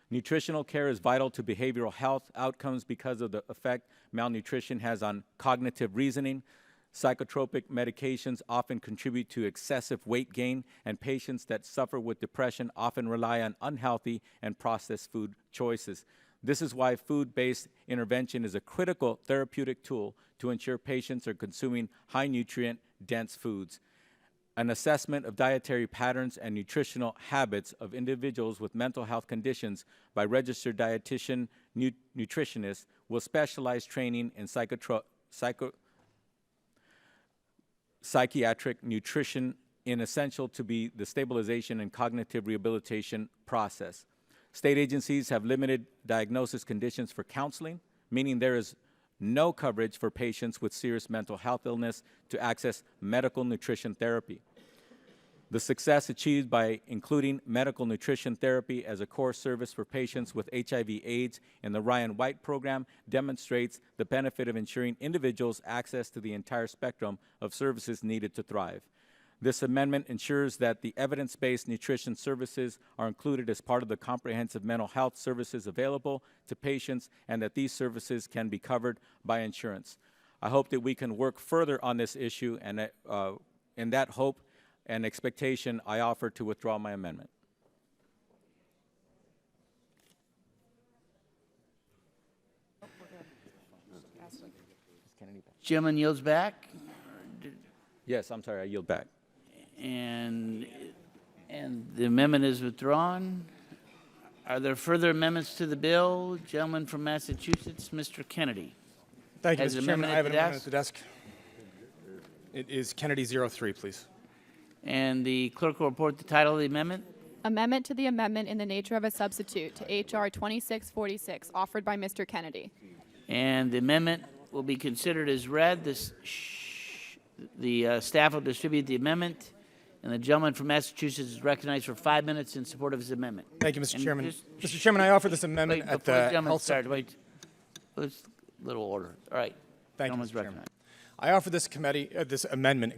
Nutritional care is vital to behavioral health outcomes because of the effect malnutrition has on cognitive reasoning. Psychotropic medications often contribute to excessive weight gain, and patients that suffer with depression often rely on unhealthy and processed food choices. This is why food-based intervention is a critical therapeutic tool to ensure patients are consuming high nutrient-dense foods. An assessment of dietary patterns and nutritional habits of individuals with mental health conditions by registered dietitian nutritionists with specialized training in psychiatric nutrition is essential to be the stabilization and cognitive rehabilitation process. State agencies have limited diagnosis conditions for counseling, meaning there is no coverage for patients with serious mental health illness to access medical nutrition therapy. The success achieved by including medical nutrition therapy as a core service for patients with HIV/AIDS in the Ryan White program demonstrates the benefit of ensuring individuals access to the entire spectrum of services needed to thrive. This amendment ensures that the evidence-based nutrition services are included as part of the comprehensive mental health services available to patients, and that these services can be covered by insurance. I hope that we can work further on this issue, and in that hope and expectation, I offer to withdraw my amendment. Gentleman yields back. Yes, I'm sorry, I yield back. And the amendment is withdrawn. Are there further amendments to the bill? Gentleman from Massachusetts, Mr. Kennedy. Thank you, Has Mr. an Chairman. I have an amendment amendment at the desk. It is Kennedy 03, please. And the clerk will report the title of the amendment. Amendment to the amendment in the nature of a substitute to H.R. 2646, offered by Mr. Kennedy. And the amendment will be considered as read. The staff will distribute the amendment, and the gentleman from Massachusetts is recognized for 5 minutes in support of his amendment. Thank you, Mr. And Chairman. just- Mr. Chairman, I offer this amendment Wait, at before the gentleman Health starts, wait. Let's little order. All right. Thank you, Gentleman's Mr. Chairman. recognized. I offered this amendment,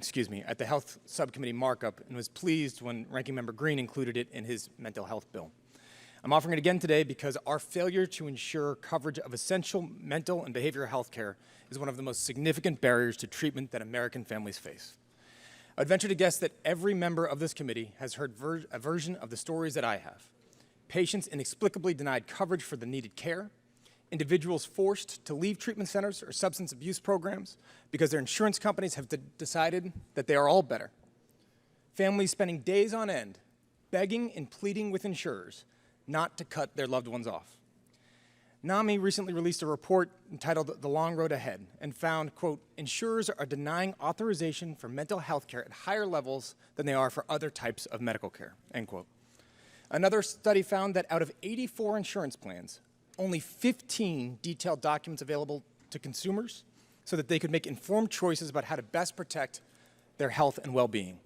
at the Health Subcommittee markup and was pleased when Ranking Member Green included it in his mental health bill. I'm offering it again today because our failure to ensure coverage of essential mental and behavioral health care is one of the most significant barriers to treatment that American families face. I'd venture to guess that every member of this committee has heard a version of the stories that I have. Patients inexplicably denied coverage for the needed care, individuals forced to leave treatment centers or substance abuse programs because their insurance companies have decided that they are all better. Families spending days on end begging and pleading with insurers not to cut their loved ones off. NAMI recently released a report entitled The Long Road Ahead and found, quote, insurers are denying authorization for mental health care at higher levels than they are for other types of medical care, end quote. Another study found that out of 84 insurance plans, only 15 detailed documents available to consumers so that they could make informed choices about how to best protect their health and well-being.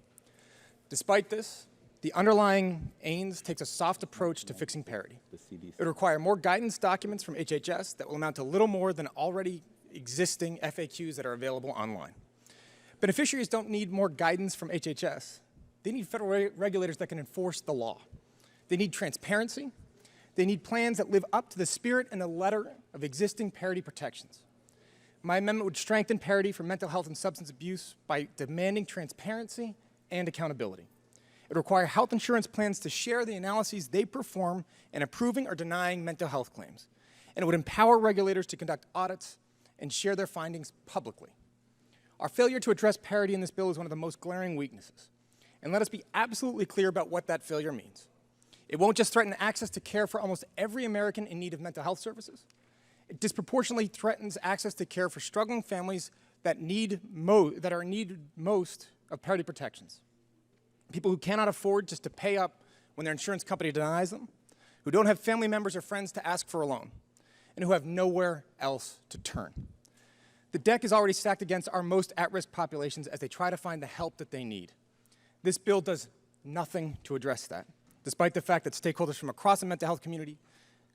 Despite this, the underlying AINS takes a soft approach to fixing parity. It would require more guidance documents from HHS that will amount to little more than already existing FAQs that are available online. Beneficiaries don't need more guidance from HHS. They need federal regulators that can enforce the law. They need transparency. They need plans that live up to the spirit and the letter of existing parity protections. My amendment would strengthen parity for mental health and substance abuse by demanding transparency and accountability. It would require health insurance plans to share the analyses they perform in approving or denying mental health claims. And it would empower regulators to conduct audits and share their findings publicly. Our failure to address parity in this bill is one of the most glaring weaknesses. And let us be absolutely clear about what that failure means. It won't just threaten access to care for almost every American in need of mental health services. It disproportionately threatens access to care for struggling families that are in need most of parity protections. People who cannot afford just to pay up when their insurance company denies them, who don't have family members or friends to ask for a loan, and who have nowhere else to turn. The deck is already stacked against our most at-risk populations as they try to find the help that they need. This bill does nothing to address that, despite the fact that stakeholders from across the mental health community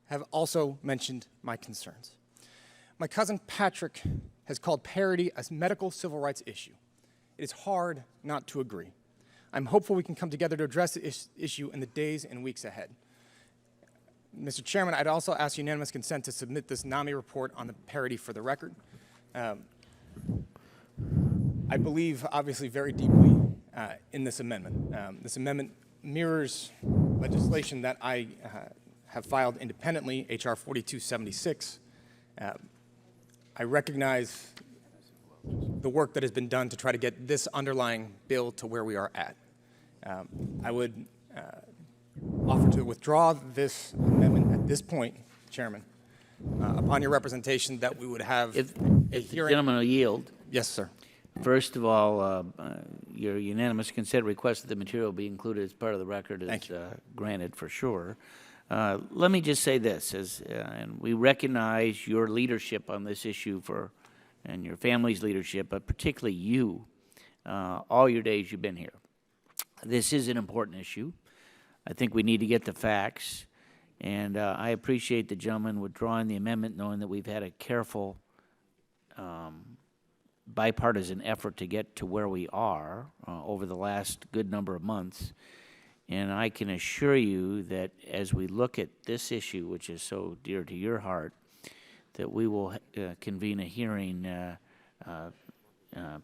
have also mentioned my concerns. My cousin Patrick has called parity a medical civil rights issue. It is hard not to agree. I'm hopeful we can come together to address the issue in the days and weeks ahead. Mr. Chairman, I'd also ask unanimous consent to submit this NAMI report on the parity for the record. I believe, obviously, very deeply in this amendment. This amendment mirrors legislation that I have filed independently, H.R. 4276. I recognize the work that has been done to try to get this underlying bill to where we are at. I would offer to withdraw this amendment at this point, Chairman, upon your representation that we would have If a the hearing. gentleman will yield. Yes, sir. First of all, your unanimous consent request that the material be included as part of the record is granted for sure. Let me just say this, and we recognize your leadership on this issue and your family's leadership, but particularly you, all your days you've been here. This is an important issue. I think we need to get the facts, and I appreciate the gentleman withdrawing the amendment, knowing that we've had a careful bipartisan effort to get to where we are over the last good number of months. And I can assure you that as we look at this issue, which is so dear to your heart, that we will convene a hearing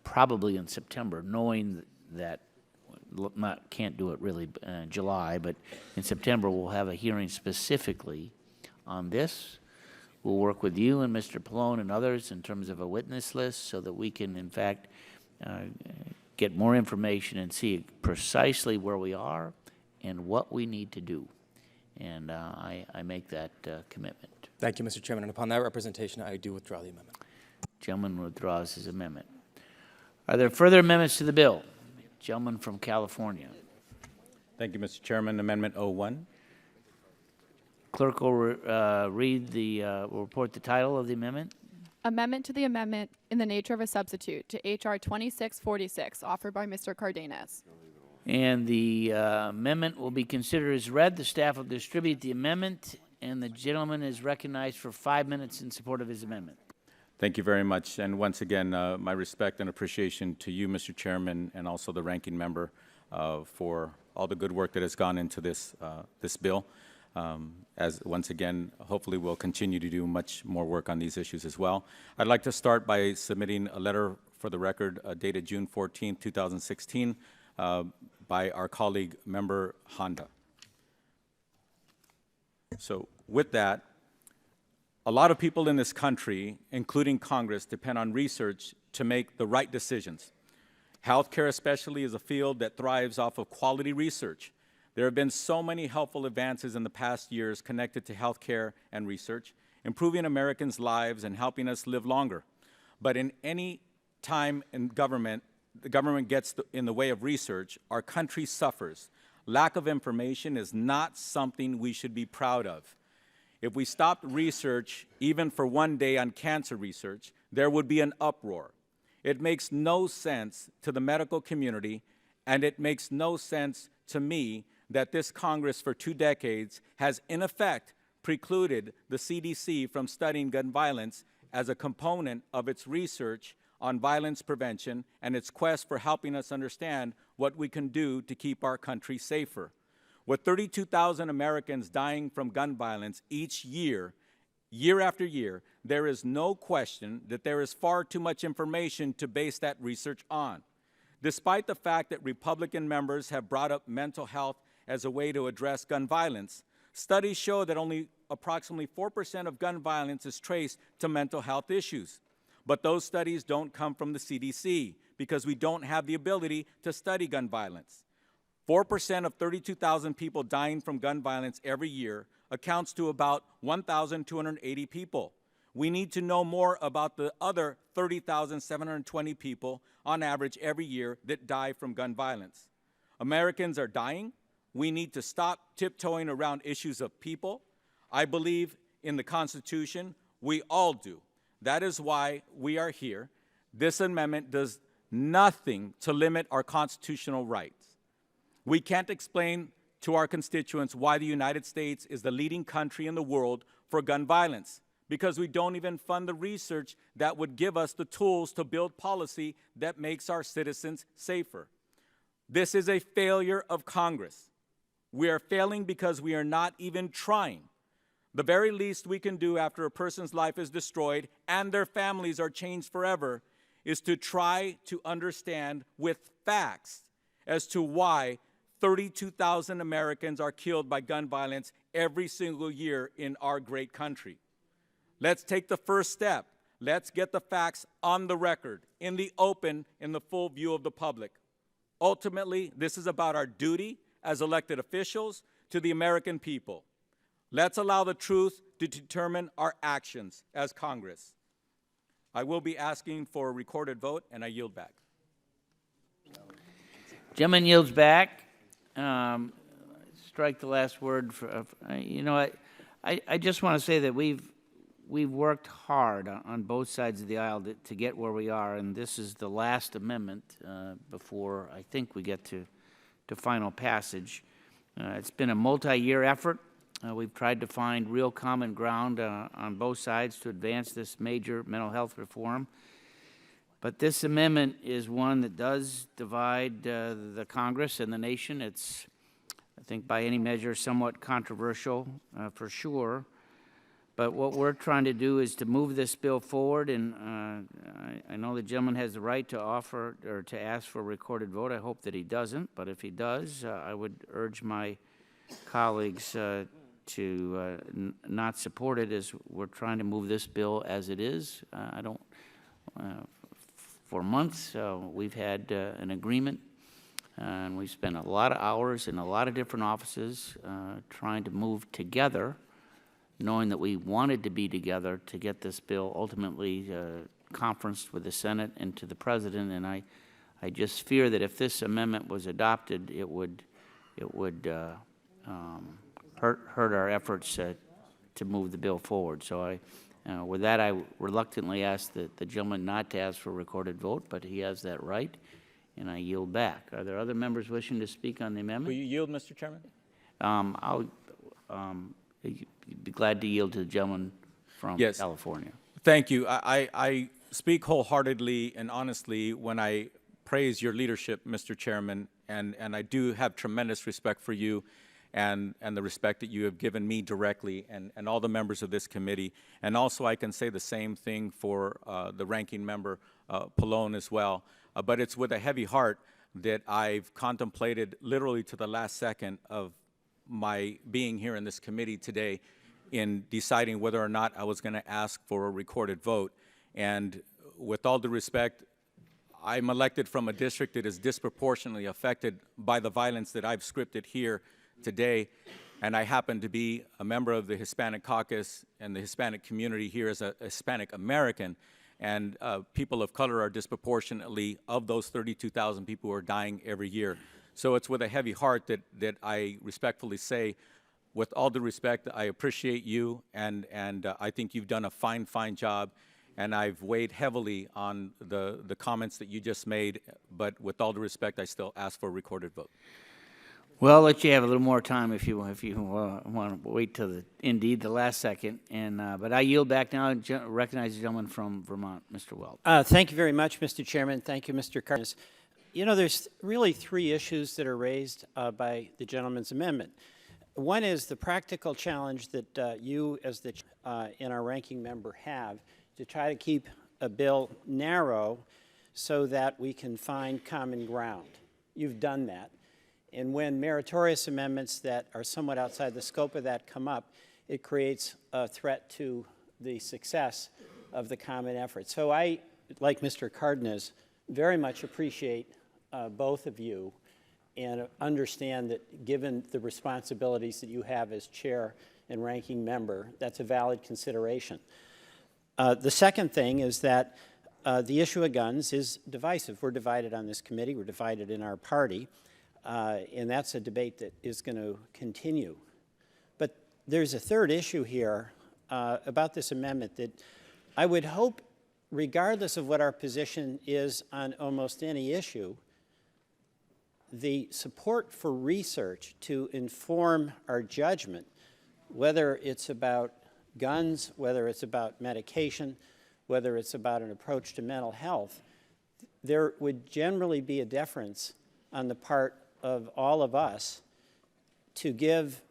probably in September, knowing that can't do it really in July, but in September we'll have a hearing specifically on this. We'll work with you and Mr. Pallone and others in terms of a witness list so that we can, in fact, get more information and see precisely where we are and what we need to do. And I make that commitment. Thank you, Mr. Chairman. And upon that representation, I do withdraw the amendment. Gentleman withdraws his amendment. Are there further amendments to the bill? Gentleman from California. Thank you, Mr. Chairman. Amendment 01. Clerk will will report the title of the amendment. Amendment to the amendment in the nature of a substitute to H.R. 2646, offered by Mr. Cardenas. And the amendment will be considered as read. The staff will distribute the amendment, and the gentleman is recognized for 5 minutes in support of his amendment. Thank you very much. And once again, my respect and appreciation to you, Mr. Chairman, and also the ranking member for all the good work that has gone into this bill. As once again, hopefully we'll continue to do much more work on these issues as well. I'd like to start by submitting a letter for the record dated June 14, 2016, by our colleague, Member Honda. So with that, a lot of people in this country, including Congress, depend on research to make the right decisions. Healthcare especially is a field that thrives off of quality research. There have been so many helpful advances in the past years connected to healthcare and research, improving Americans' lives and helping us live longer. But in any time in government, the government gets in the way of research, our country suffers. Lack of information is not something we should be proud of. If we stopped research, even for one day on cancer research, there would be an uproar. It makes no sense to the medical community, and it makes no sense to me that this Congress for 2 decades has, in effect, precluded the CDC from studying gun violence as a component of its research on violence prevention and its quest for helping us understand what we can do to keep our country safer. With 32,000 Americans dying from gun violence each year, year after year, there is no question that there is far too much information to base that research on. Despite the fact that Republican members have brought up mental health as a way to address gun violence, studies show that only approximately 4% of gun violence is traced to mental health issues. But those studies don't come from the CDC because we don't have the ability to study gun violence. 4% of 32,000 people dying from gun violence every year accounts to about 1,280 people. We need to know more about the other 30,720 people on average every year that die from gun violence. Americans are dying. We need to stop tiptoeing around issues of people. I believe in the Constitution. We all do. That is why we are here. This amendment does nothing to limit our constitutional rights. We can't explain to our constituents why the United States is the leading country in the world for gun violence, because we don't even fund the research that would give us the tools to build policy that makes our citizens safer. This is a failure of Congress. We are failing because we are not even trying. The very least we can do after a person's life is destroyed and their families are changed forever is to try to understand with facts as to why 32,000 Americans are killed by gun violence every single year in our great country. Let's take the first step. Let's get the facts on the record, in the open, in the full view of the public. Ultimately, this is about our duty as elected officials to the American people. Let's allow the truth to determine our actions as Congress. I will be asking for a recorded vote, and I yield back. Gentleman yields back. Strike the last word. I just want to say that we've worked hard on both sides of the aisle to get where we are, and this is the last amendment before I think we get to final passage. It's been a multi-year effort. We've tried to find real common ground on both sides to advance this major mental health reform. But this amendment is one that does divide the Congress and the nation. It's, I think, by any measure, somewhat controversial for sure. But what we're trying to do is to move this bill forward, and I know the gentleman has the right to offer or to ask for a recorded vote. I hope that he doesn't, but if he does, I would urge my colleagues to not support it, as we're trying to move this bill as it is. For months, we've had an agreement, and we've spent a lot of hours in a lot of different offices trying to move together, knowing that we wanted to be together to get this bill ultimately conferenced with the Senate and to the President. And I just fear that if this amendment was adopted, it would it would hurt our efforts to move the bill forward. So with that, I reluctantly ask the gentleman not to ask for a recorded vote, but he has that right, and I yield back. Are there other members wishing to speak on the amendment? Will you yield, Mr. Chairman? I'll be glad to yield to the gentleman from California. Thank you. I speak wholeheartedly and honestly when I praise your leadership, Mr. Chairman, and I do have tremendous respect for you and the respect that you have given me directly and all the members of this committee. And also I can say the same thing for the ranking member, Pallone, as well. But it's with a heavy heart that I've contemplated literally to the last second of my being here in this committee today in deciding whether or not I was going to ask for a recorded vote. And with all due respect, I'm elected from a district that is disproportionately affected by the violence that I've scripted here today, and I happen to be a member of the Hispanic caucus and the Hispanic community here as a Hispanic American, and people of color are disproportionately of those 32,000 people who are dying every year. So it's with a heavy heart that I respectfully say, with all due respect, I appreciate you, and I think you've done a fine job, and I've weighed heavily on the comments that you just made, but with all due respect, I still ask for a recorded vote. Well, I'll let you have a little more time if you want to wait till the last second. But I yield back now and recognize the gentleman from Vermont, Mr. Weld. Thank you very much, Mr. Chairman. Thank you, Mr. Cardenas. You know, there's really three issues that are raised by the gentleman's amendment. One is the practical challenge that you, as the and our ranking member, have to try to keep a bill narrow so that we can find common ground. You've done that. And when meritorious amendments that are somewhat outside the scope of that come up, it creates a threat to the success of the common effort. So I, like Mr. Cardenas, very much appreciate both of you and understand that given the responsibilities that you have as chair and ranking member, that's a valid consideration. The second thing is that the issue of guns is divisive. We're divided on this committee. We're divided in our party. And that's a debate that is going to continue. But there's a third issue here about this amendment that I would hope, regardless of what our position is on almost any issue, the support for research to inform our judgment, whether it's about guns, whether it's about medication, whether it's about an approach to mental health, there would generally be a deference on the part of all of us to give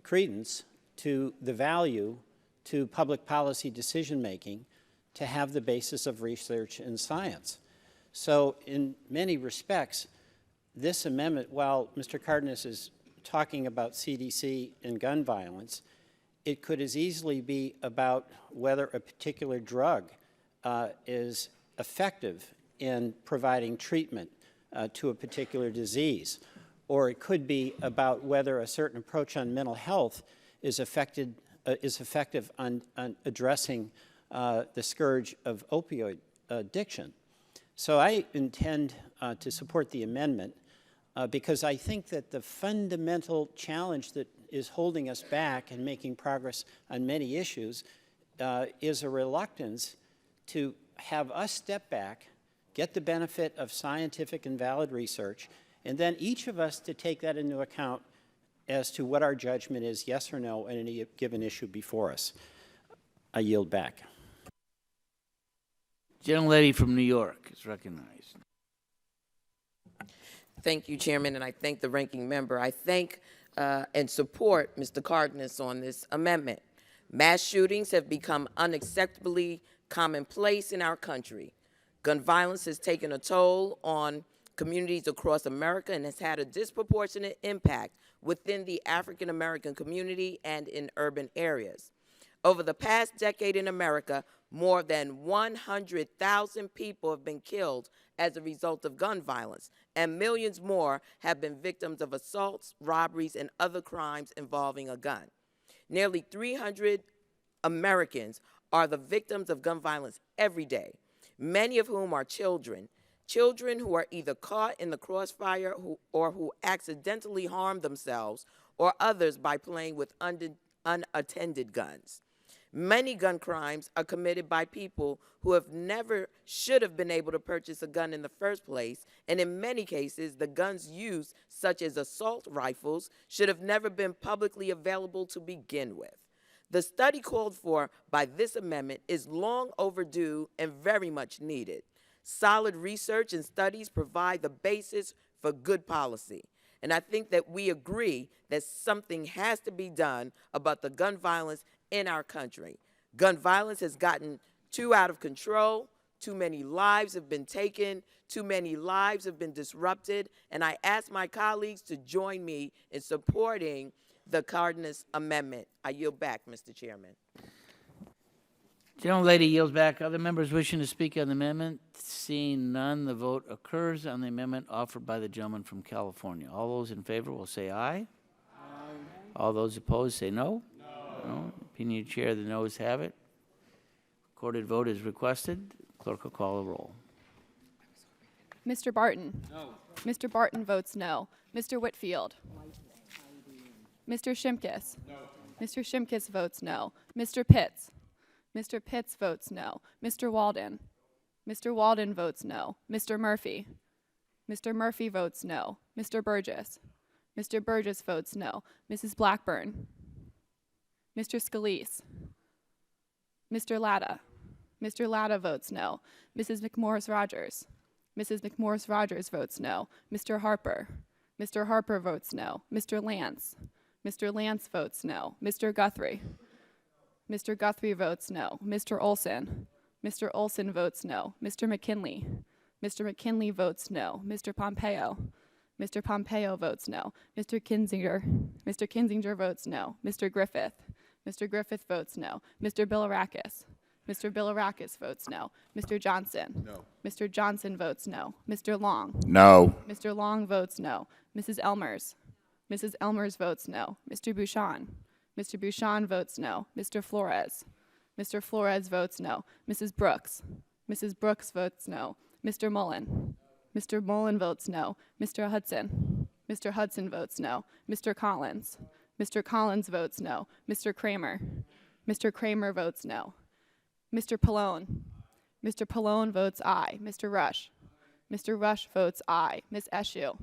credence to the value to public policy decision-making to have the basis of research and science. So in many respects, this amendment, while Mr. Cardenas is talking about CDC and gun violence, it could as easily be about whether a particular drug is effective in providing treatment to a particular disease, or it could be about whether a certain approach on mental health is effective on addressing the scourge of opioid addiction. So I intend to support the amendment because I think that the fundamental challenge that is holding us back and making progress on many issues is a reluctance to have us step back, get the benefit of scientific and valid research, and then each of us to take that into account as to what our judgment is, yes or no, on any given issue before us. I yield back. Gentlelady from New York is recognized. Thank you, Chairman, and I thank the ranking member. I thank and support Mr. Cardenas on this amendment. Mass shootings have become unacceptably commonplace in our country. Gun violence has taken a toll on communities across America and has had a disproportionate impact within the African American community and in urban areas. Over the past decade in America, more than 100,000 people have been killed as a result of gun violence, and millions more have been victims of assaults, robberies, and other crimes involving a gun. Nearly 300 Americans are the victims of gun violence every day, many of whom are children. Children who are either caught in the crossfire or who accidentally harm themselves or others by playing with unattended guns. Many gun crimes are committed by people who have never should have been able to purchase a gun in the first place, and in many cases, the guns used, such as assault rifles, should have never been publicly available to begin with. The study called for by this amendment is long overdue and very much needed. Solid research and studies provide the basis for good policy. And I think that we agree that something has to be done about the gun violence in our country. Gun violence has gotten too out of control. Too many lives have been taken. Too many lives have been disrupted. And I ask my colleagues to join me in supporting the Cardenas Amendment. I yield back, Mr. Chairman. Gentlelady yields back. Other members wishing to speak on the amendment? Seeing none, the vote occurs on the amendment offered by the gentleman from California. All those in favor will say aye. Aye. All those opposed say no. No. Opinion of the chair, the noes have it. Recorded vote is requested. Clerk will call the roll. Mr. Barton? No. Mr. Barton votes no. Mr. Whitfield? Mr. Shimkus? No. Mr. Shimkus votes no. Mr. Pitts? Mr. Pitts votes no. Mr. Walden? Mr. Walden votes no. Mr. Murphy? Mr. Murphy votes no. Mr. Burgess? Mr. Burgess votes no. Mrs. Blackburn? Mr. Scalise? Mr. Latta? Mr. Latta votes no. Mrs. McMorris-Rogers? Mrs. McMorris-Rogers votes no. Mr. Harper? Mr. Harper votes no. Mr. Lance? Mr. Lance votes no. Mr. Guthrie? Mr. Guthrie votes no. Mr. Olson? Mr. Olson votes no. Mr. McKinley? Mr. McKinley votes no. Mr. Pompeo? Mr. Pompeo votes no. Mr. Kinzinger? Mr. Kinzinger votes no. Mr. Griffith? Mr. Griffith votes no. Mr. Bilirakis? Mr. Bilirakis votes no. Mr. Johnson? No. Mr. Johnson votes no. Mr. Long? No. Mr. Long votes no. Mrs. Elmers? Mrs. Elmers votes no. Mr. Bouchon? Mr. Bouchon votes no. Mr. Flores? Mr. Flores votes no. Mrs. Brooks? Mrs. Brooks votes no. Mr. Mullen? Mr. Mullen votes no. Mr. Hudson? Mr. Hudson votes no. Mr. Collins? Mr. Collins votes no. Mr. Kramer? Mr. Kramer votes no. Mr. Pallone? Mr. Pallone votes aye. Mr. Rush? Mr. Rush votes aye. Ms. Eshoo?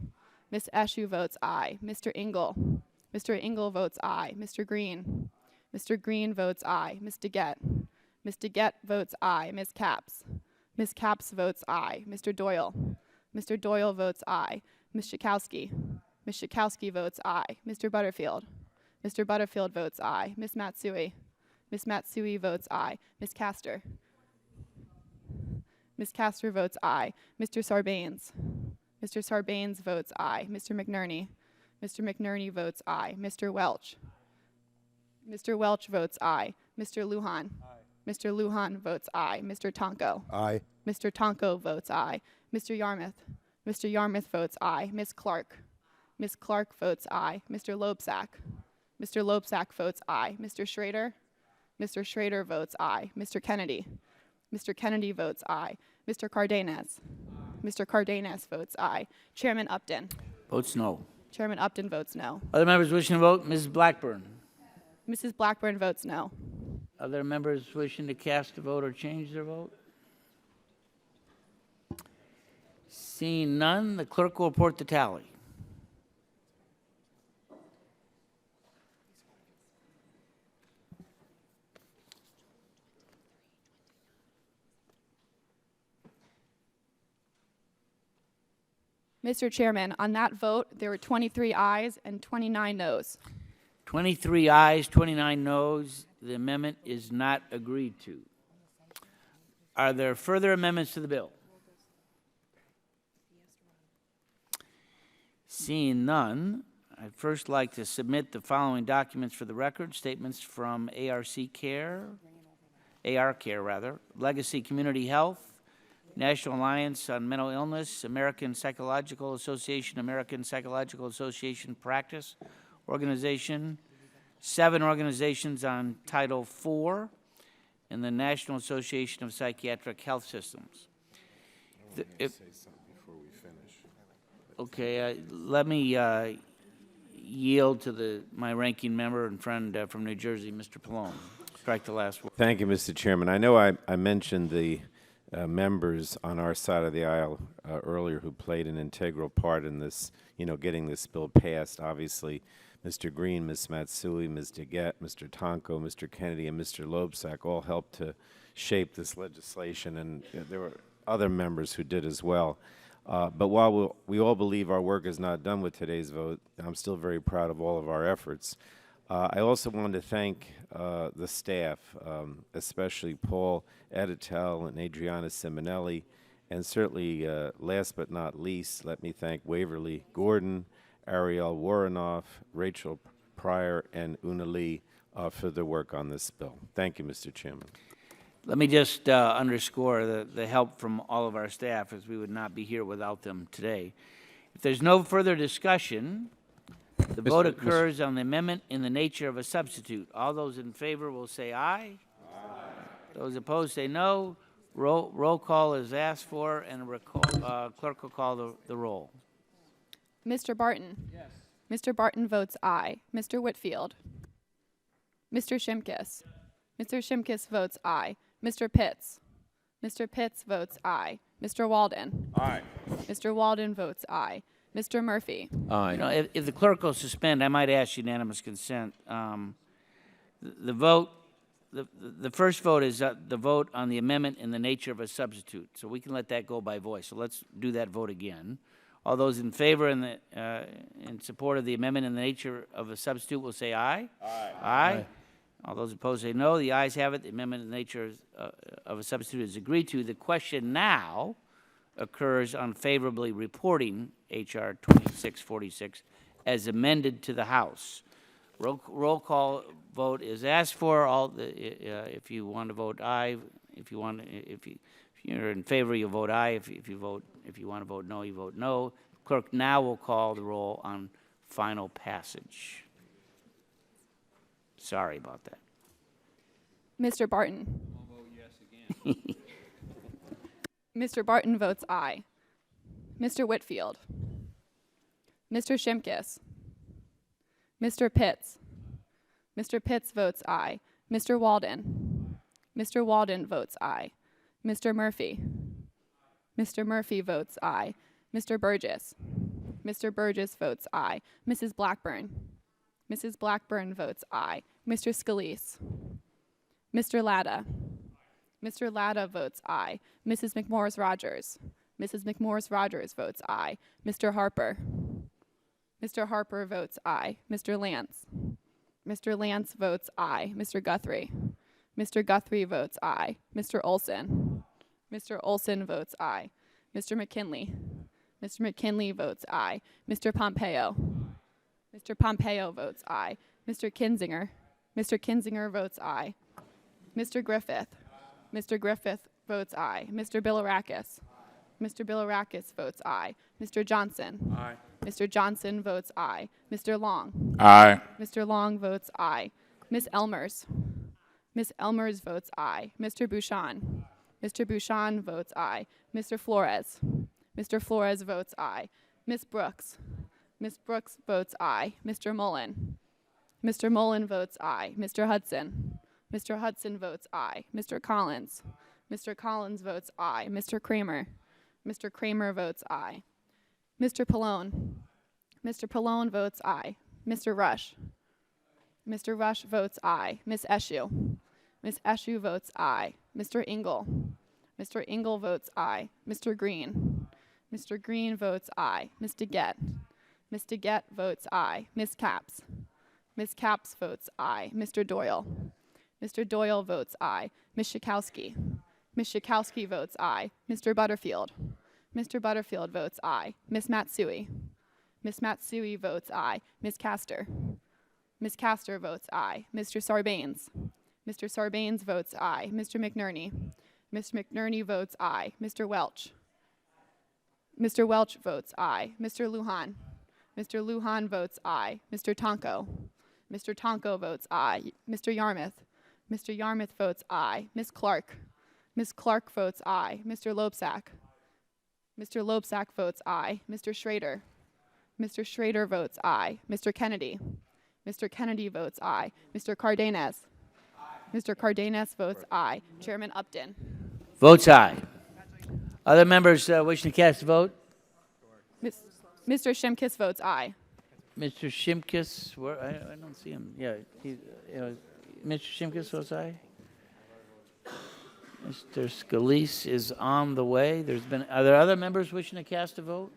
Ms. Eshoo votes aye. Mr. Engel? Mr. Engel votes aye. Mr. Green? Mr. Green votes aye. Ms. DeGette? Ms. DeGette votes aye. Ms. Capps? Ms. Capps votes aye. Mr. Doyle? Mr. Doyle votes aye. Ms. Schakowsky? Ms. Schakowsky votes aye. Mr. Butterfield? Mr. Butterfield votes aye. Ms. Matsui? Ms. Matsui votes aye. Ms. Castor? Ms. Castor votes aye. Mr. Sarbanes? Mr. Sarbanes votes aye. Mr. McNerney? Mr. McNerney votes aye. Mr. Welch? Mr. Welch votes aye. Mr. Lujan? Aye. Mr. Lujan votes aye. Mr. Tonko? Aye. Mr. Tonko votes aye. Mr. Yarmouth? Mr. Yarmouth votes aye. Ms. Clark? Ms. Clark votes aye. Mr. Loebsack? Mr. Loebsack votes aye. Mr. Schrader? Mr. Schrader votes aye. Mr. Kennedy? Mr. Kennedy votes aye. Mr. Cardenas? Mr. Cardenas votes aye. Chairman Upton? Votes no. Chairman Upton votes no. Other members wishing to vote? Mrs. Blackburn? Mrs. Blackburn votes no. Other members wishing to cast a vote or change their vote? Seeing none, the clerk will report the tally. Mr. Chairman, on that vote, there were 23 ayes and 29 noes. 23 ayes, 29 noes. The amendment is not agreed to. Are there further amendments to the bill? Seeing none, I'd first like to submit the following documents for the record. Statements from AR Care, Legacy Community Health, National Alliance on Mental Illness, American Psychological Association Practice Organization, 7 organizations on Title IV, and the National Association of Psychiatric Health Systems. Okay, let me yield to my ranking member and friend from New Jersey, Mr. Pallone. Strike the last word. Thank you, Mr. Chairman. I know I mentioned the members on our side of the aisle earlier who played an integral part in this, getting this bill passed. Obviously, Mr. Green, Ms. Matsui, Ms. DeGette, Mr. Tonko, Mr. Kennedy, and Mr. Loebsack all helped to shape this legislation, and there were other members who did as well. But while we all believe our work is not done with today's vote, I'm still very proud of all of our efforts. I also wanted to thank the staff, especially Paul Editel and Adriana Simonelli, and certainly, last but not least, let me thank Waverly Gordon, Ariel Warrenoff, Rachel Pryor, and Una Lee for their work on this bill. Thank you, Mr. Chairman. Let me just underscore the help from all of our staff, as we would not be here without them today. If there's no further discussion, the vote occurs on the amendment in the nature of a substitute. All those in favor will say aye. Aye. Those opposed say no. Roll call is asked for, and clerk will call the roll. Mr. Barton? Yes. Mr. Barton votes aye. Mr. Whitfield? Mr. Shimkus? Mr. Shimkus votes aye. Mr. Pitts? Mr. Pitts votes aye. Mr. Walden? Aye. Mr. Walden votes aye. Mr. Murphy? Aye. If the clerk will suspend, I might ask unanimous consent. The vote, the first vote is the vote on the amendment in the nature of a substitute. So we can let that go by voice. So let's do that vote again. All those in favor and in support of the amendment in the nature of a substitute will say aye. Aye. Aye. All those opposed say no. The ayes have it. The amendment in the nature of a substitute is agreed to. The question now occurs on favorably reporting H.R. 2646 as amended to the House. Roll call vote is asked for. If you want to vote aye, if you're in favor, you vote aye. If you want to vote no, you vote no. Clerk now will call the roll on final passage. Sorry about that. Mr. Barton? I'll vote yes again. Mr. Barton votes aye. Mr. Whitfield? Mr. Shimkus? Mr. Pitts? Mr. Pitts votes aye. Mr. Walden? Mr. Walden votes aye. Mr. Murphy? Mr. Murphy votes aye. Mr. Burgess? Mr. Burgess votes aye. Mrs. Blackburn? Mrs. Blackburn votes aye. Mr. Scalise? Mr. Latta? Mr. Latta votes aye. Mrs. McMorris-Rogers? Mrs. McMorris-Rogers votes aye. Mr. Harper? Mr. Harper votes aye. Mr. Lance? Mr. Lance votes aye. Mr. Guthrie? Mr. Guthrie votes aye. Mr. Olson? Mr. Olson votes aye. Mr. McKinley? Mr. McKinley votes aye. Mr. Pompeo? Mr. Pompeo votes aye. Mr. Kinzinger? Mr. Kinzinger votes aye. Mr. Griffith? Mr. Griffith votes aye. Mr. Bilirakis? Mr. Bilirakis votes aye. Mr. Johnson? Aye. Mr. Johnson votes aye. Mr. Long? Aye. Mr. Long votes aye. Ms. Elmers? Ms. Elmers votes aye. Mr. Bouchon? Mr. Bouchon votes aye. Mr. Flores? Mr. Flores votes aye. Ms. Brooks? Ms. Brooks votes aye. Mr. Mullen? Mr. Mullen votes aye. Mr. Hudson? Mr. Hudson votes aye. Mr. Collins? Mr. Collins votes aye. Mr. Kramer? Mr. Kramer votes aye. Mr. Pallone? Mr. Pallone votes aye. Mr. Rush? Mr. Rush votes aye. Ms. Eshoo? Ms. Eshoo votes aye. Mr. Engel? Mr. Engel votes aye. Mr. Green? Mr. Green votes aye. Ms. DeGette? Ms. DeGette votes aye. Ms. Capps? Ms. Capps votes aye. Mr. Doyle? Mr. Doyle votes aye. Ms. Schakowsky? Ms. Schakowsky votes aye. Mr. Butterfield? Mr. Butterfield votes aye. Ms. Matsui? Ms. Matsui votes aye. Ms. Castor? Ms. Castor votes aye. Mr. Sarbanes? Mr. Sarbanes votes aye. Mr. McNerney? Mr. McNerney votes aye. Mr. Welch? Mr. Welch votes aye. Mr. Lujan? Mr. Lujan votes aye. Mr. Tonko? Mr. Tonko votes aye. Mr. Yarmouth? Mr. Yarmouth votes aye. Ms. Clark? Ms. Clark votes aye. Mr. Loebsack? Mr. Loebsack votes aye. Mr. Schrader. Mr. Schrader votes aye. Mr. Kennedy. Mr. Kennedy votes aye. Mr. Cardenas. Mr. Cardenas votes aye. Chairman Upton. Votes aye. Other members wishing to cast a vote? Mr. Shimkus votes aye. Mr. Shimkus, where, I don't see him. Yeah, Mr. Shimkus votes aye. Mr. Scalise is on the way. Are there other members wishing to cast a vote?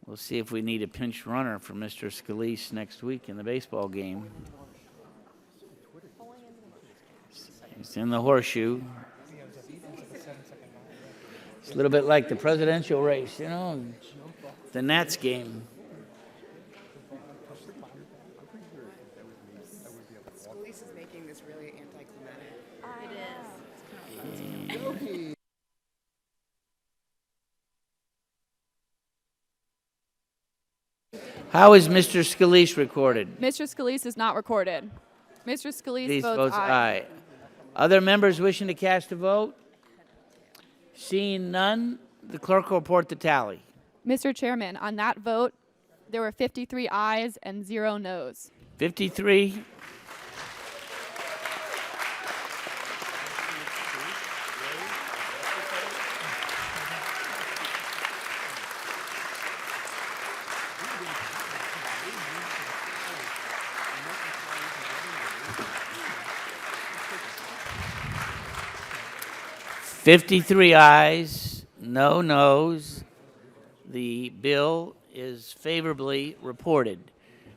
We'll see if we need a pinch runner for Mr. Scalise next week in the baseball game. He's in the horseshoe. It's a little bit like the presidential race, you know, the Nats game. Scalise is making this really anticlimactic. It is. How is Mr. Scalise recorded? Mr. Scalise is not recorded. Mr. Scalise Votes aye. Other members wishing to cast a vote? Seeing none, the clerk will report the tally. Mr. Chairman, on that vote, there were 53 ayes and 0 noes. 53. $53 ayes, no noes. The bill is favorably reported.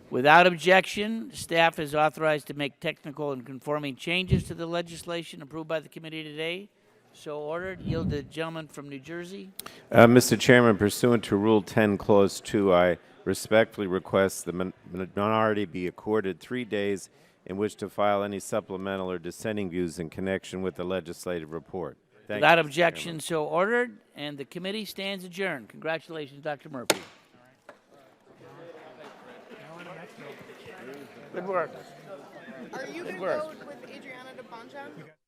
Without objection, staff is authorized to make technical and conforming changes to the legislation approved by the committee today. So ordered. Yield to the gentleman from New Jersey. Mr. Chairman, pursuant to Rule 10, Clause 2, I respectfully request the minority be accorded 3 days in which to file any supplemental or dissenting views in connection with the legislative report. Thank Without you, Mr. objection, Chairman. so ordered, and the committee stands adjourned. Congratulations, Dr. Murphy. Good work. Are you Good going to work. vote with Adriana DeBonja?